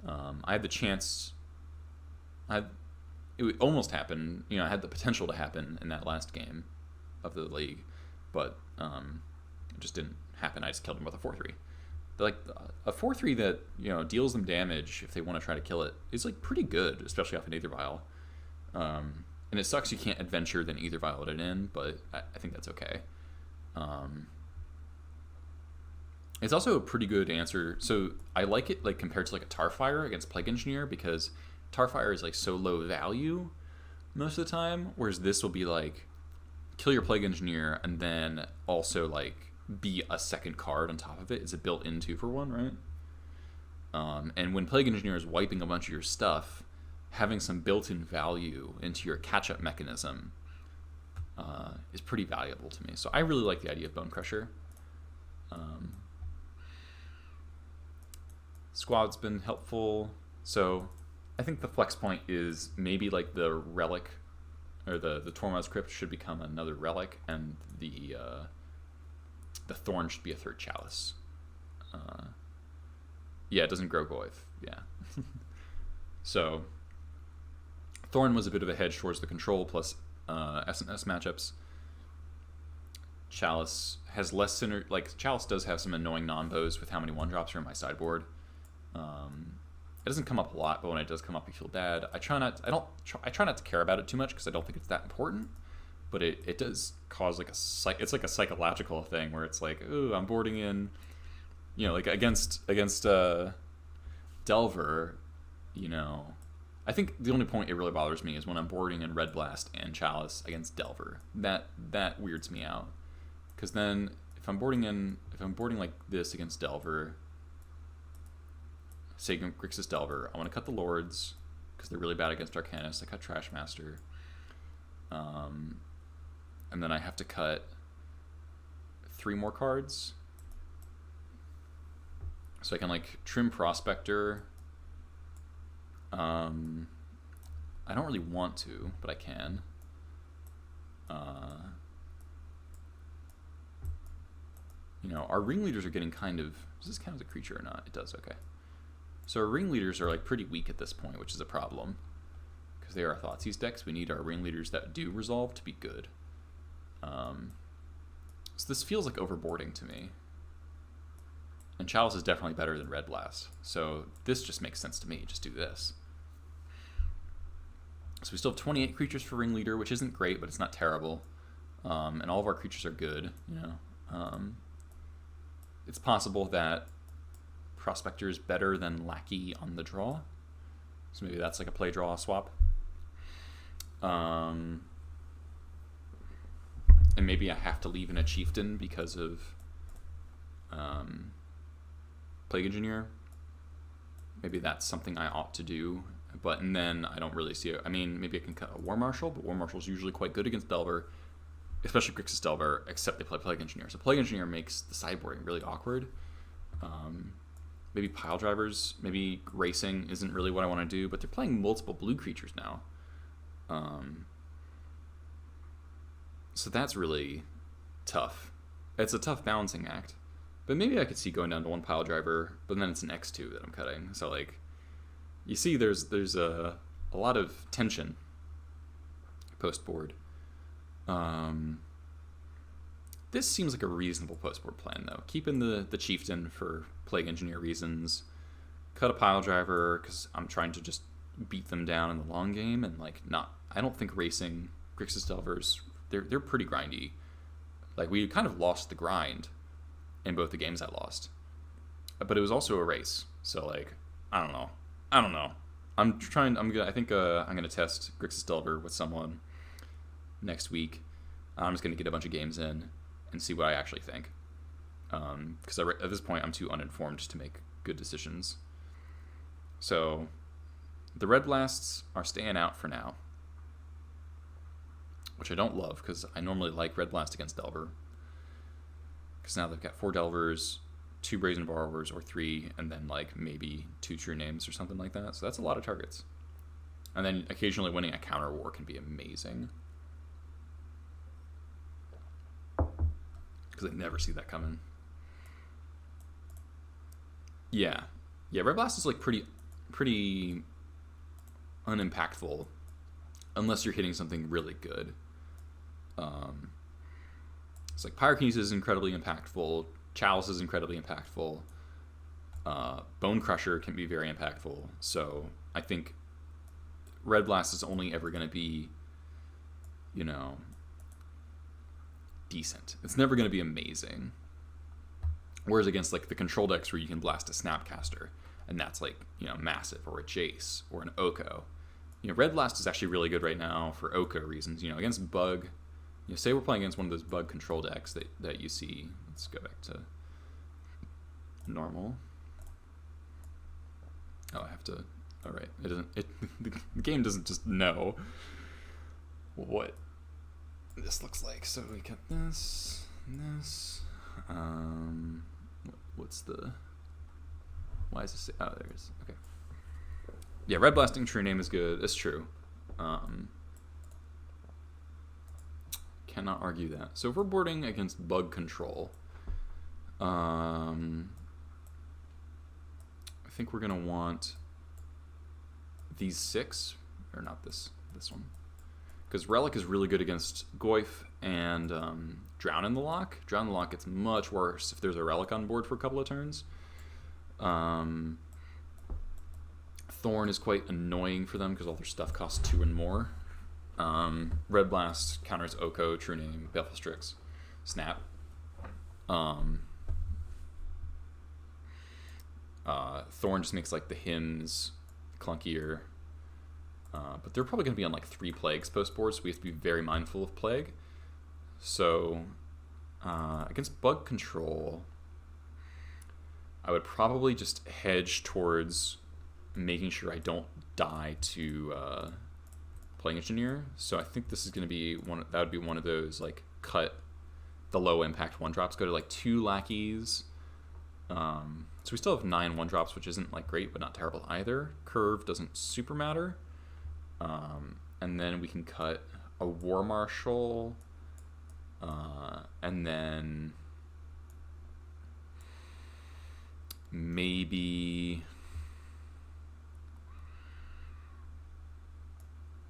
I had the chance. It would almost happen. I had the potential to happen in that last game of the league, but it just didn't happen. I just killed him with a 4/3. But like a 4/3 that deals them damage if they want to try to kill it is like pretty good, especially off an Aether Vial. And it sucks you can't adventure then Aether Vial it in, but I think that's okay. It's also a pretty good answer. So I like it like compared to like a Tarfire against Plague Engineer, because Tarfire is like so low value most of the time, whereas this will be like kill your Plague Engineer and then also like be a second card on top of it. It's a built-in 2-for-1, right? And when Plague Engineer is wiping a bunch of your stuff, having some built-in value into your catch-up mechanism is pretty valuable to me. So I really like the idea of Bone Crusher. Squad's been helpful. So I think the flex point is maybe like the Relic, or the Tormod's Crypt should become another Relic, and the Thorn should be a 3rd Chalice. Yeah, it doesn't grow Goyf. Yeah. So Thorn was a bit of a hedge towards the control plus S&S matchups. Chalice has less like Chalice does have some annoying non-bows with how many 1-drops are in my sideboard. It doesn't come up a lot, but when it does come up, you feel bad. I try not to care about it too much because I don't think it's that important. But it does cause like it's like a psychological thing where it's like, ooh, I'm boarding in, like against Delver, I think the only point it really bothers me is when I'm boarding in Red Blast and Chalice against Delver. That weirds me out, because then if I'm boarding like this against Delver, say Grixis Delver, I want to cut the Lords because they're really bad against Arcanist. I cut Trash Master, and then I have to cut 3 more cards, so I can like trim Prospector. I don't really want to, but I can. Our ringleaders are getting kind of... Does this count as a creature or not? It does, okay. So our ringleaders are like pretty weak at this point, which is a problem. Because they are our Thoughtseize decks. We need our ringleaders that do resolve to be good. So this feels like overboarding to me. And Chalice is definitely better than Red Blast. So this just makes sense to me. Just do this. So we still have 28 creatures for Ringleader, which isn't great, but it's not terrible. And all of our creatures are good, It's possible that Prospector is better than Lackey on the draw. So maybe that's like a play-draw swap. And maybe I have to leave in a Chieftain because of Plague Engineer. Maybe that's something I ought to do. But and then I don't really see it. I mean, maybe I can cut a War Marshal, but War Marshal is usually quite good against Delver, especially Grixis Delver, except they play Plague Engineer. So Plague Engineer makes the sideboarding really awkward. Maybe Pile Drivers, maybe Racing isn't really what I want to do, but they're playing multiple blue creatures now. So that's really tough. It's a tough balancing act. But maybe I could see going down to 1 Pile Driver, but then it's an X2 that I'm cutting. So like, you see there's a lot of tension post-board. This seems like a reasonable post-board plan, though. Keep in the Chieftain for Plague Engineer reasons. Cut a Pile Driver, because I'm trying to just beat them down in the long game, and like I don't think Racing Grixis Delvers, they're pretty grindy. Like, we kind of lost the grind in both the games I lost. But it was also a race, so like, I don't know. I think I'm gonna test Grixis Delver with someone next week. I'm just gonna get a bunch of games in and see what I actually think. Because at this point I'm too uninformed to make good decisions. So the Red Blasts are staying out for now, which I don't love because I normally like Red Blast against Delver. Because now they've got 4 Delvers, 2 Brazen Borrowers, or 3, and then like maybe 2 True Names or something like that. So that's a lot of targets. And then occasionally winning a counter war can be amazing. Because I never see that coming. Yeah, Red Blast is like pretty unimpactful unless you're hitting something really good. It's like Pyrokinesis is incredibly impactful. Chalice is incredibly impactful. Bone Crusher can be very impactful. So I think Red Blast is only ever going to be, decent. It's never going to be amazing. Whereas against like the control decks where you can blast a Snapcaster, and that's like, massive, or a Jace, or an Oko. Red Blast is actually really good right now for Oko reasons. Against Bug, say we're playing against one of those Bug control decks that you see. Let's go back to normal. Oh, I have to. All right, the game doesn't just know what this looks like. So we got this and this. What's the? Why is this? Oh, there it is. Okay. Yeah, Red Blasting True Name is good. It's true. Cannot argue that. So if we're boarding against Bug Control, I think we're gonna want these 6, or not this one, because Relic is really good against Goyf and Drown in the Lock. Drown in the Lock gets much worse if there's a relic on board for a couple of turns. Thorn is quite annoying for them because all their stuff costs 2 and more. Red Blast counters Oko, True Name, Baleful Strix, Snap. Thorn just makes like the hymns clunkier. But they're probably going to be on like 3 plagues post board, so we have to be very mindful of plague. So against bug control, I would probably just hedge towards making sure I don't die to Plague Engineer. So I think this is going to be that would be one of those like cut the low impact 1-drops, go to like 2 lackeys. So we still have 9 1-drops, which isn't like great, but not terrible either. Curve doesn't super matter. And then we can cut a War Marshal, and then maybe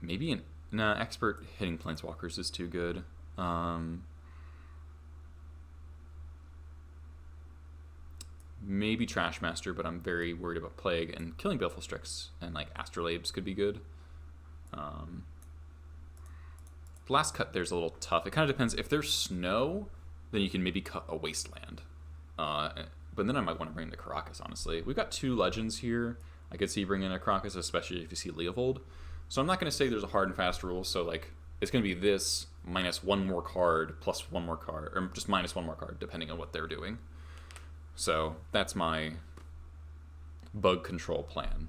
an expert hitting planeswalkers is too good. Maybe Trashmaster, but I'm very worried about Plague, and killing Baleful Strix and like Astrolabes could be good. The last cut there's a little tough. It kind of depends. If there's snow, then you can maybe cut a Wasteland. But then I might want to bring in the Caracas, honestly. We've got 2 legends here. I could see bringing in a Caracas, especially if you see Leovold. So I'm not going to say there's a hard and fast rule. So like it's going to be this minus 1 more card plus 1 more card, or just minus 1 more card, depending on what they're doing. So that's my bug control plan.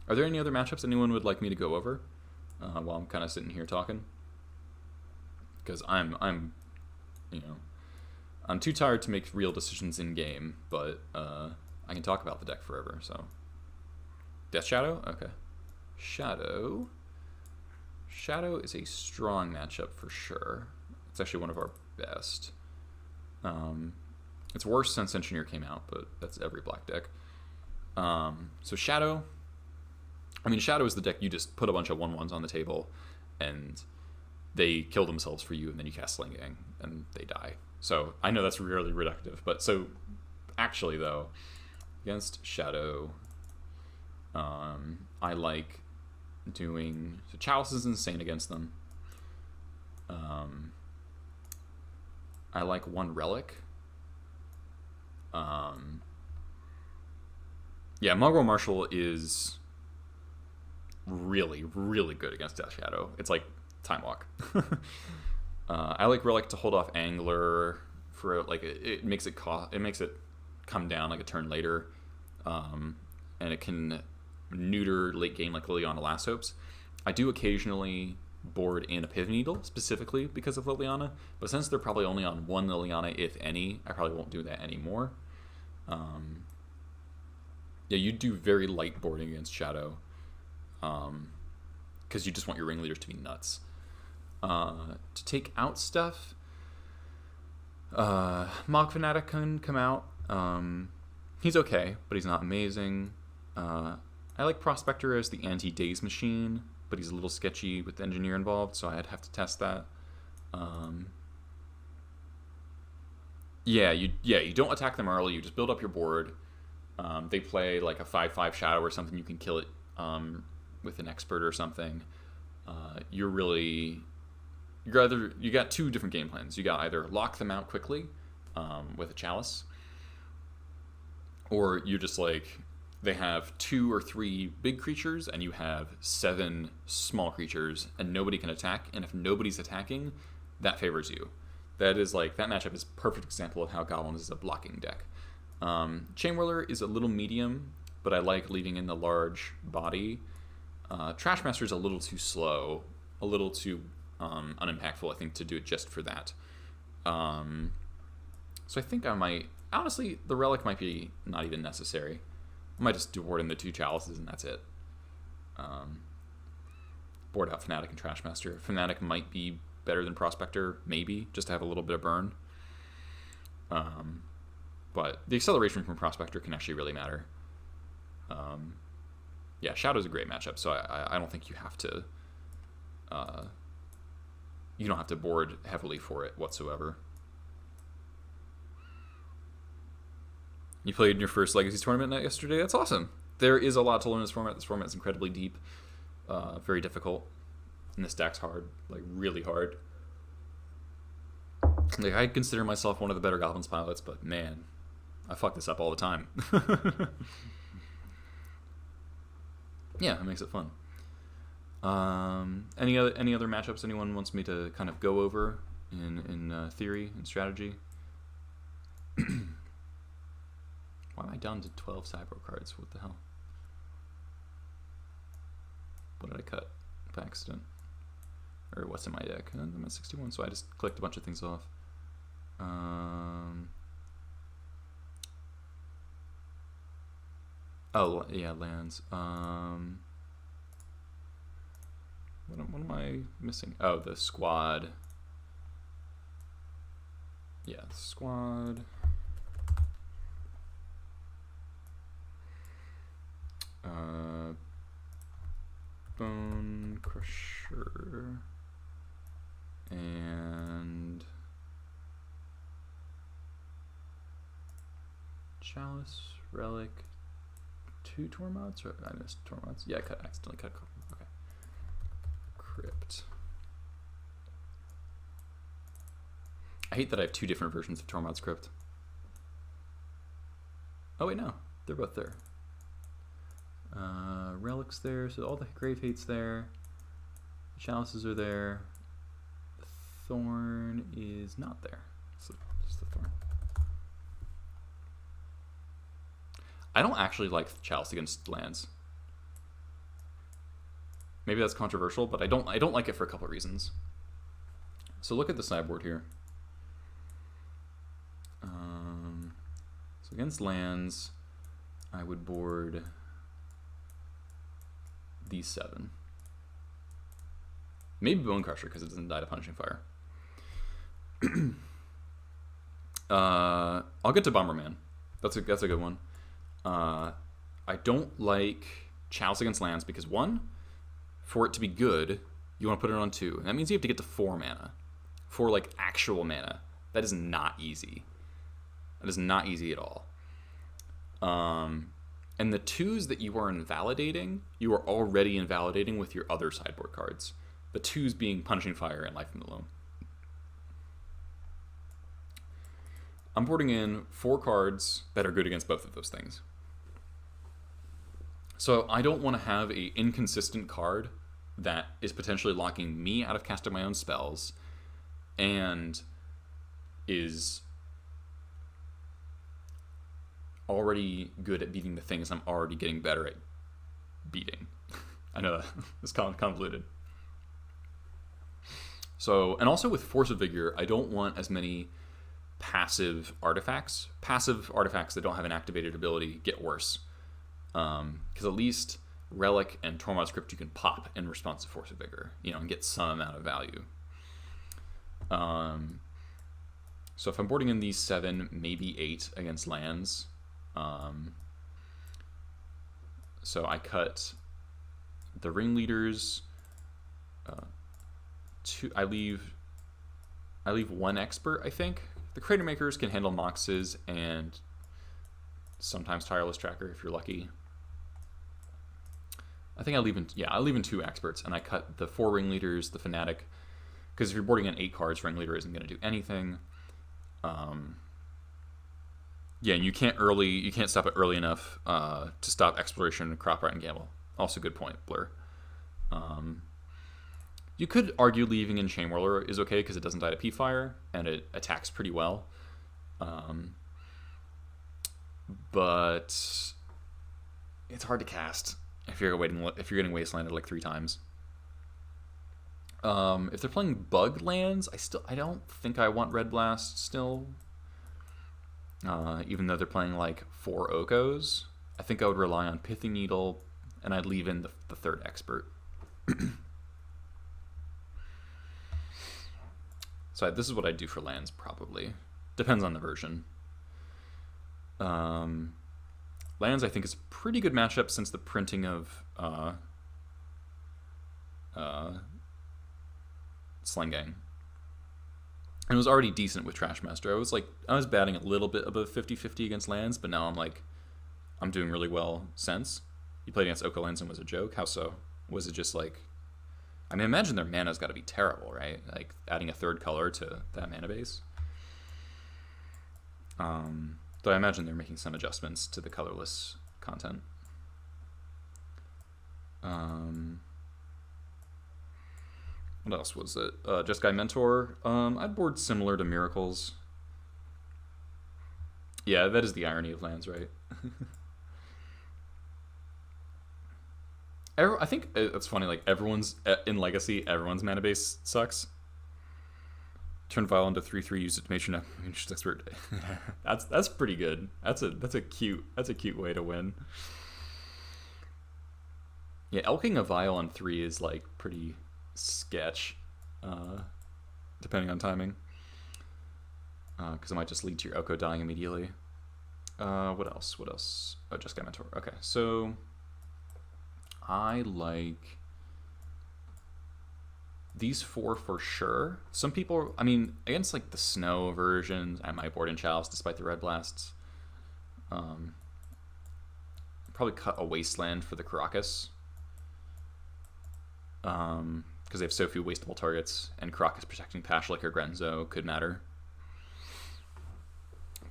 Are there any other matchups anyone would like me to go over while I'm kind of sitting here talking? Because I'm too tired to make real decisions in game, but I can talk about the deck forever. So Death Shadow, okay. Shadow is a strong matchup for sure. It's actually one of our best. It's worse since Engineer came out, but that's every black deck. So Shadow is the deck you just put a bunch of 1/1s on the table, and they kill themselves for you, and then you cast Sling Gang, and they die. So I know that's really reductive, but so actually though, against Shadow, I like doing... So Chalice is insane against them. I like 1 Relic. Yeah, Mongrel Marshal is really, really good against Death Shadow. It's like Time Walk. I like Relic to hold off Angler for like it makes it come down like a turn later, and it can neuter late game like Liliana Last Hopes. I do occasionally board in a Pivot Needle specifically because of Liliana, but since they're probably only on 1 Liliana, if any, I probably won't do that anymore. Yeah, you do very light boarding against Shadow, because you just want your ringleaders to be nuts. To take out stuff, Mog Fanatic can come out. He's okay, but he's not amazing. I like Prospector as the anti-Daze machine, but he's a little sketchy with the Engineer involved, so I'd have to test that. You don't attack them early. You just build up your board. They play like a 5/5 Shadow or something. You can kill it with an Expert or something. You got 2 different game plans. You got either lock them out quickly with a Chalice, or you're just like, they have 2 or 3 big creatures and you have 7 small creatures and nobody can attack, and if nobody's attacking, that favors you. That is like, that matchup is a perfect example of how Goblins is a blocking deck. Chainwhirler is a little medium, but I like leaving in the large body. Trashmaster is a little too slow, a little too unimpactful, I think, to do it just for that. So I think I might, honestly, the Relic might be not even necessary. I might just board in the 2 Chalices and that's it. Board out Fnatic and Trashmaster. Fnatic might be better than Prospector, maybe, just to have a little bit of burn. But the acceleration from Prospector can actually really matter. Yeah, Shadow's a great matchup, so I don't think you have to... you don't have to board heavily for it whatsoever. You played in your first Legacy tournament yesterday? That's awesome. There is a lot to learn in this format. This format is incredibly deep, very difficult, and this deck's hard, like really hard. Like, I consider myself one of the better Goblins pilots, but man, I fuck this up all the time. Yeah, it makes it fun. Any other matchups anyone wants me to kind of go over in theory and strategy? Why am I down to 12 sideboard cards? What the hell? What did I cut by accident? Or what's in my deck? I'm at 61, so I just clicked a bunch of things off. Oh, yeah, lands. What am I missing? Oh, the squad. Yeah, the squad. Bone Crusher. And Chalice, Relic, 2 Tormods? Or I missed Tormods. Yeah, I accidentally cut. Okay. Crypt. I hate that I have 2 different versions of Tormod's Crypt. Oh wait, no. They're both there. Relics there, so all the Grave Hate's there. The Chalices are there. The Thorn is not there. So just the Thorn. I don't actually like Chalice against lands. Maybe that's controversial, but I don't like it for a couple of reasons. So look at the sideboard here. So against lands, I would board these 7. Maybe Bone Crusher because it doesn't die to Punishing Fire. I'll get to Bomberman. That's a good one. I don't like Chalice against lands because 1, for it to be good, you want to put it on 2, and that means you have to get to 4 mana, 4 like actual mana. That is not easy. That is not easy at all. And the 2s that you are invalidating, you are already invalidating with your other sideboard cards. The 2s being Punishing Fire and Life from the Loam. I'm boarding in 4 cards that are good against both of those things. So I don't want to have an inconsistent card that is potentially locking me out of casting my own spells and is already good at beating the things I'm already getting better at beating. I know that it's convoluted. So, and also with Force of Vigor, I don't want as many passive artifacts. Passive artifacts that don't have an activated ability get worse. Because at least Relic and Tormod's Crypt you can pop in response to Force of Vigor, and get some amount of value. So if I'm boarding in these 7, maybe 8 against lands, so I cut the Ringleaders. I leave 1 Expert, I think. The Crater Makers can handle Moxes and sometimes Tireless Tracker if you're lucky. I think I leave in 2 Experts, and I cut the 4 Ringleaders, the Fanatic, because if you're boarding in 8 cards, Ringleader isn't going to do anything. Yeah, and you can't stop it early enough to stop Exploration, Crop Rot, and Gamble. Also, good point, Blur. You could argue leaving in Chain Whirler is okay because it doesn't die to P-Fire and it attacks pretty well. But it's hard to cast if you're getting wastelanded like 3 times. If they're playing bug lands, I don't think I want Red Blast still. Even though they're playing like 4 Okos, I think I would rely on Pithing Needle, and I'd leave in the 3rd Expert. So this is what I'd do for lands, probably. Depends on the version. Lands, I think, is a pretty good matchup since the printing of Slang Gang. And it was already decent with Trashmaster. I was batting a little bit above 50-50 against lands, but now I'm doing really well since. You played against Oka lands and was a joke. How so? Was it just like, I mean, imagine their mana's got to be terrible, right? Like adding a third color to that mana base. Though I imagine they're making some adjustments to the colorless content. What else was it? Just Guy Mentor. I'd board similar to Miracles. Yeah, that is the irony of lands, right? I think it's funny, like everyone's in Legacy, everyone's mana base sucks. Turn Vial into 3/3, use it to make your expert. That's pretty good. That's a cute way to win. Yeah, elking a Vial on 3 is like pretty sketch, depending on timing. Because it might just lead to your Oko dying immediately. What else? Oh, just got Mentor. Okay, so I like these 4 for sure. Some people, I mean, against like the snow versions, I might board in Chalice despite the red blasts. Probably cut a Wasteland for the Caracas. Because they have so few wastable targets, and Caracas protecting Pashlik or Grenzo could matter.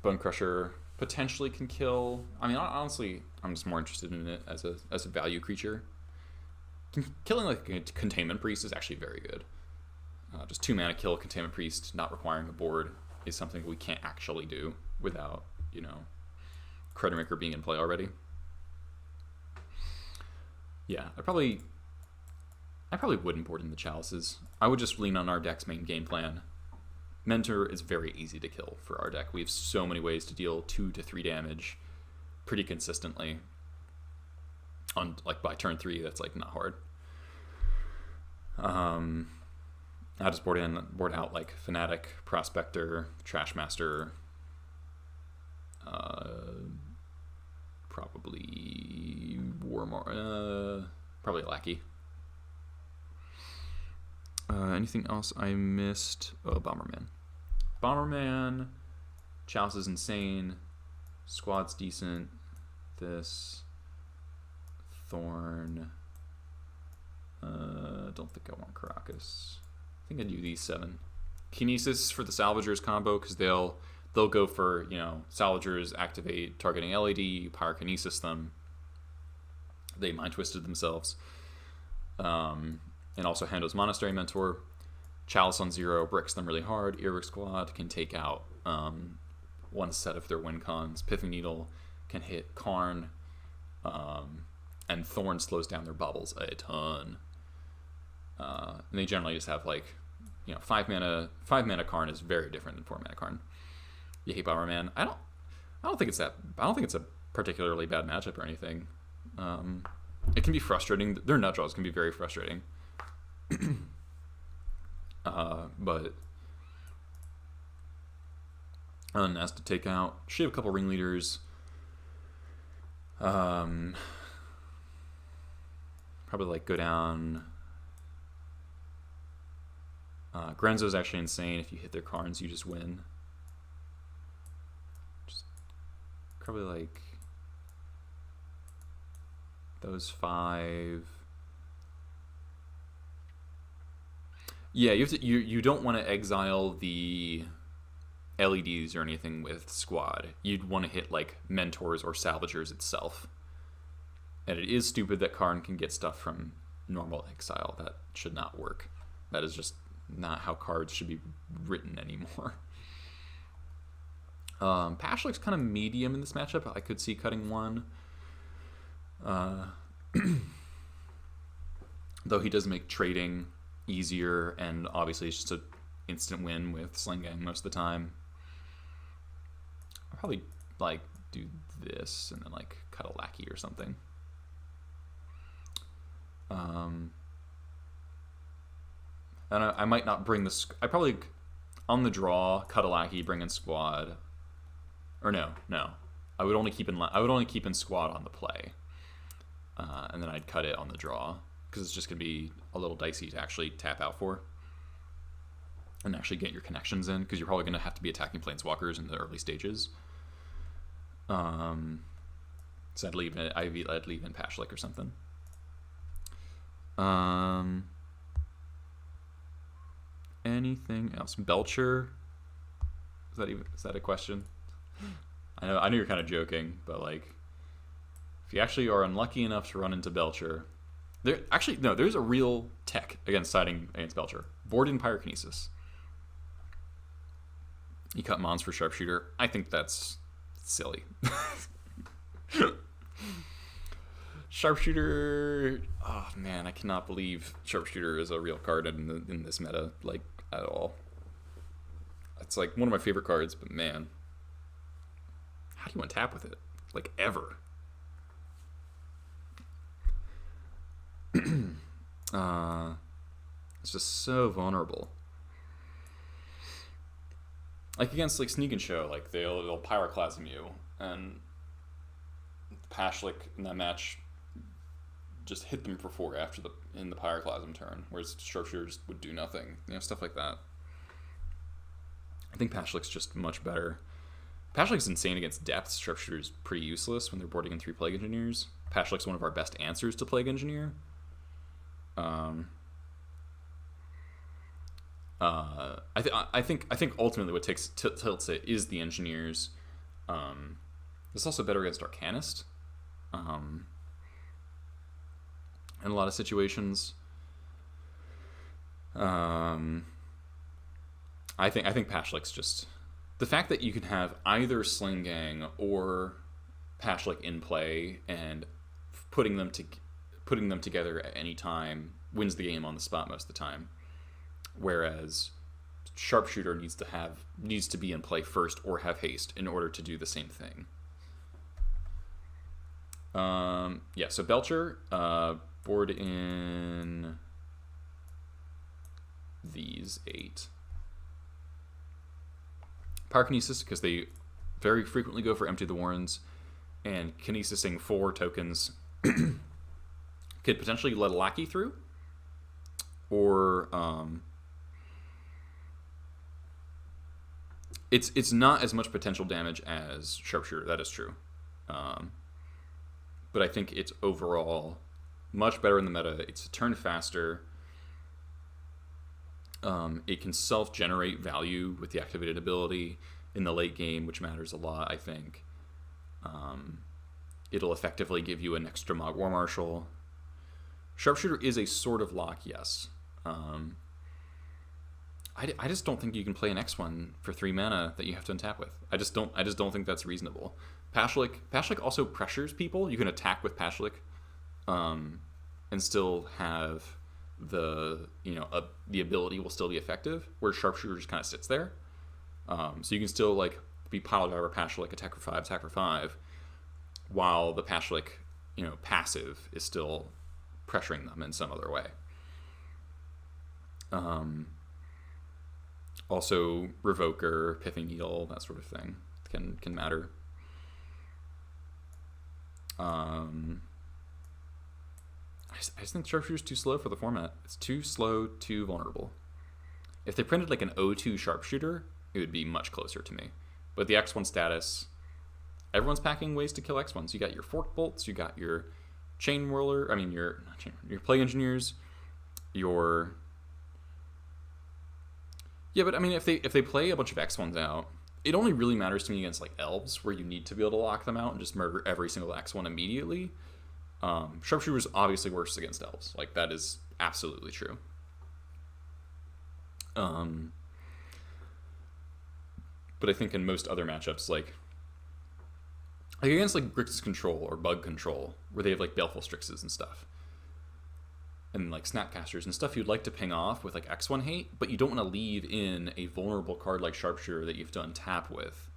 Bone Crusher potentially can kill. I mean, honestly, I'm just more interested in it as a value creature. Killing like a Containment Priest is actually very good. Just 2 mana kill Containment Priest, not requiring a board, is something we can't actually do without, Creditmaker being in play already. Yeah, I probably wouldn't board in the Chalices. I would just lean on our deck's main game plan. Mentor is very easy to kill for our deck. We have so many ways to deal 2 to 3 damage pretty consistently. On like by turn 3, that's like not hard. I just board out like Fanatic, Prospector, Trashmaster, probably Warmore, probably Lackey. Anything else I missed? Oh, Bomberman. Chalice is insane. Squad's decent. This. Thorn. Don't think I want Caracas. I think I'd do these 7. Kinesis for the Salvagers combo, because they'll go for, Salvagers activate targeting LED, Pyrokinesis them. They Mind Twisted themselves. And also Hando's Monastery Mentor. Chalice on 0 bricks them really hard. Earwig Squad can take out one set of their win cons. Pithing Needle can hit Karn. And Thorn slows down their bubbles a ton. And they generally just have 5 mana. 5 mana Karn is very different than 4 mana Karn. You hate Bomberman. I don't think it's a particularly bad matchup or anything. It can be frustrating. Their nut draws can be very frustrating. But as to take out, she have a couple ringleaders. Probably go down. Grenzo's actually insane. If you hit their Karns, you just win. Just probably those 5. Yeah, you don't want to exile the LEDs or anything with Squad. You'd want to hit Mentors or Salvagers itself. And it is stupid that Karn can get stuff from normal exile. That should not work. That is just not how cards should be written anymore. Pashlik's kind of medium in this matchup. I could see cutting 1. Though he does make trading easier, and obviously it's just an instant win with Sling Gang most of the time. I'll probably do this and then cut a Lackey or something. And I might not bring this. I probably on the draw cut a Lackey, bring in Squad. Or no. I would only keep in Squad on the play, and then I'd cut it on the draw because it's just gonna be a little dicey to actually tap out for. and actually get your connections in, because you're probably going to have to be attacking planeswalkers in the early stages. So I'd leave in Pashlik or something. Anything else? Belcher? Is that a question? I know you're kind of joking, but like, if you actually are unlucky enough to run into Belcher, there's a real tech against siding against Belcher. Board-in Pyrokinesis. You cut Mons for Sharpshooter. I think that's silly. Sharpshooter. Oh man, I cannot believe Sharpshooter is a real card in this meta, like, at all. It's like one of my favorite cards, but man, how do you untap with it? Like, ever? It's just so vulnerable. Like against like Sneak and Show, like they'll Pyroclasm you, and Pashlik in that match just hit them for 4 in the Pyroclasm turn, whereas Sharpshooters would do nothing. Stuff like that. I think Pashlik's just much better. Pashlik's insane against depths. Sharpshooter's pretty useless when they're boarding in 3 Plague Engineers. Pashlik's one of our best answers to Plague Engineer. I think ultimately what tilts it is the Engineers. It's also better against Arcanist. In a lot of situations. I think Pashlik's just the fact that you can have either Sling Gang or Pashlik in play and putting them together at any time wins the game on the spot most of the time. Whereas Sharpshooter needs to be in play first or have haste in order to do the same thing. So Belcher, board in these 8. Pyrokinesis, because they very frequently go for Empty the Warrens, and kinesising 4 tokens could potentially let a lackey through, or it's not as much potential damage as Sharpshooter. That is true, but I think it's overall much better in the meta. It's a turn faster. It can self-generate value with the activated ability in the late game, which matters a lot, I think. It'll effectively give you an extra Mog War Marshal. Sharpshooter is a sort of lock, yes. I just don't think you can play an X1 for 3 mana that you have to untap with. I just don't think that's reasonable. Pashlik also pressures people. You can attack with Pashlik, and still have the ability will still be effective, where Sharpshooter just kind of sits there. So you can still like be Pile Driver, Pashlik, attack for 5, while the Pashlik passive is still pressuring them in some other way. Also Revoker, Pithing Needle, that sort of thing can matter. I just think Sharpshooter's too slow for the format. It's too slow, too vulnerable. If they printed like an O2 Sharpshooter, it would be much closer to me. But the X1 status, everyone's packing ways to kill X1s. You got your Fork Bolts, you got your Chain Whirler, your Plague Engineers, but if they play a bunch of X1s out, it only really matters to me against like Elves, where you need to be able to lock them out and just murder every single X1 immediately. Sharpshooter is obviously worse against Elves. Like, that is absolutely true. But I think in most other matchups, like against like Grixis Control or Bug Control, where they have like Baleful Strixes and stuff, and like Snapcasters and stuff you'd like to ping off with like X1 hate, but you don't want to leave in a vulnerable card like Sharpshooter that you have to untap with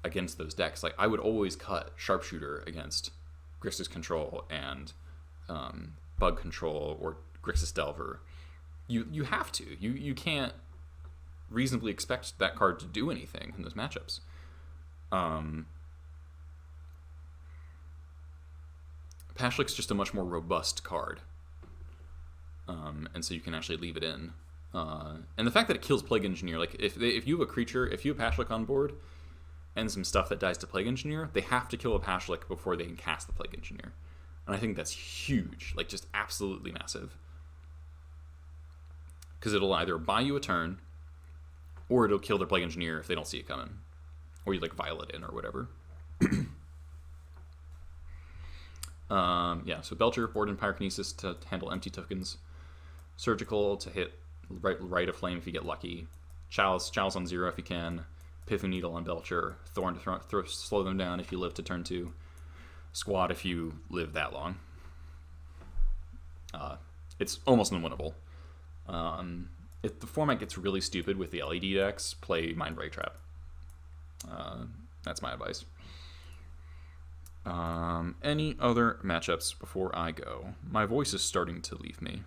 against those decks. Like, I would always cut Sharpshooter against Grixis Control and Bug Control or Grixis Delver. You have to. You can't reasonably expect that card to do anything in those matchups. Pashlik's just a much more robust card. And so you can actually leave it in. And the fact that it kills Plague Engineer, like if you have a creature, if you have Pashlik on board and some stuff that dies to Plague Engineer, they have to kill a Pashlik before they can cast the Plague Engineer. And I think that's huge, like just absolutely massive. Because it'll either buy you a turn, or it'll kill their Plague Engineer if they don't see it coming. Or you like Violet in or whatever. Yeah, so Belcher, Board and Pyrokinesis to handle empty tokens. Surgical to hit right of Flame if you get lucky. Chalice on 0 if you can. Epiphany Needle on Belcher. Thorn to slow them down if you live to turn 2. Squad if you live that long. It's almost unwinnable. If the format gets really stupid with the LED decks, play Mind Break Trap. That's my advice. Any other matchups before I go? My voice is starting to leave me.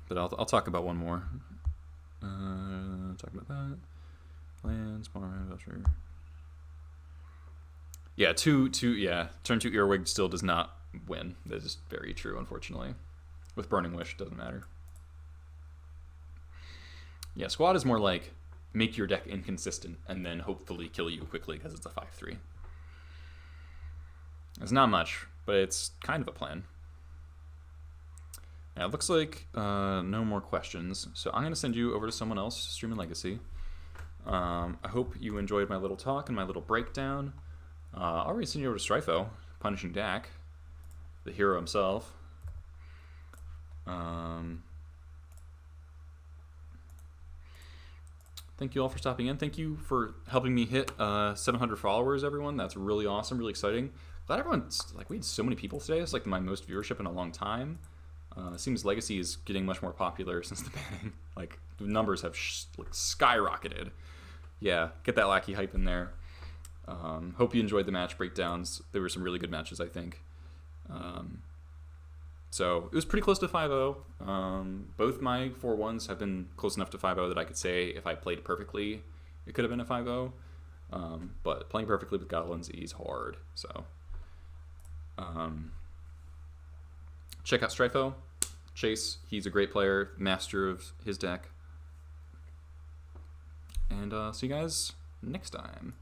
But I'll talk about one more. Talk about that. Lands, Belcher. Yeah, yeah. Turn 2 Earwig still does not win. That is very true, unfortunately. With Burning Wish, doesn't matter. Yeah, Squad is more like make your deck inconsistent and then hopefully kill you quickly because it's a 5/3. It's not much, but it's kind of a plan. Now, it looks like no more questions, so I'm going to send you over to someone else, Streaming Legacy. I hope you enjoyed my little talk and my little breakdown. I'll already send you over to Stryfo, Punishing Dak, the hero himself. Thank you all for stopping in. Thank you for helping me hit 700 followers, everyone. That's really awesome, really exciting. Glad everyone's, like, we had so many people today. It's like my most viewership in a long time. It seems Legacy is getting much more popular since the banning. Like, the numbers have skyrocketed. Yeah, get that Lackey hype in there. Hope you enjoyed the match breakdowns. There were some really good matches, I think. So it was pretty close to 5-0. Both my 4-1s have been close enough to 5-0 that I could say if I played perfectly, it could have been a 5-0. But playing perfectly with Goblins is hard. So check out Stryfo. Chase, he's a great player, master of his deck. And see you guys next time.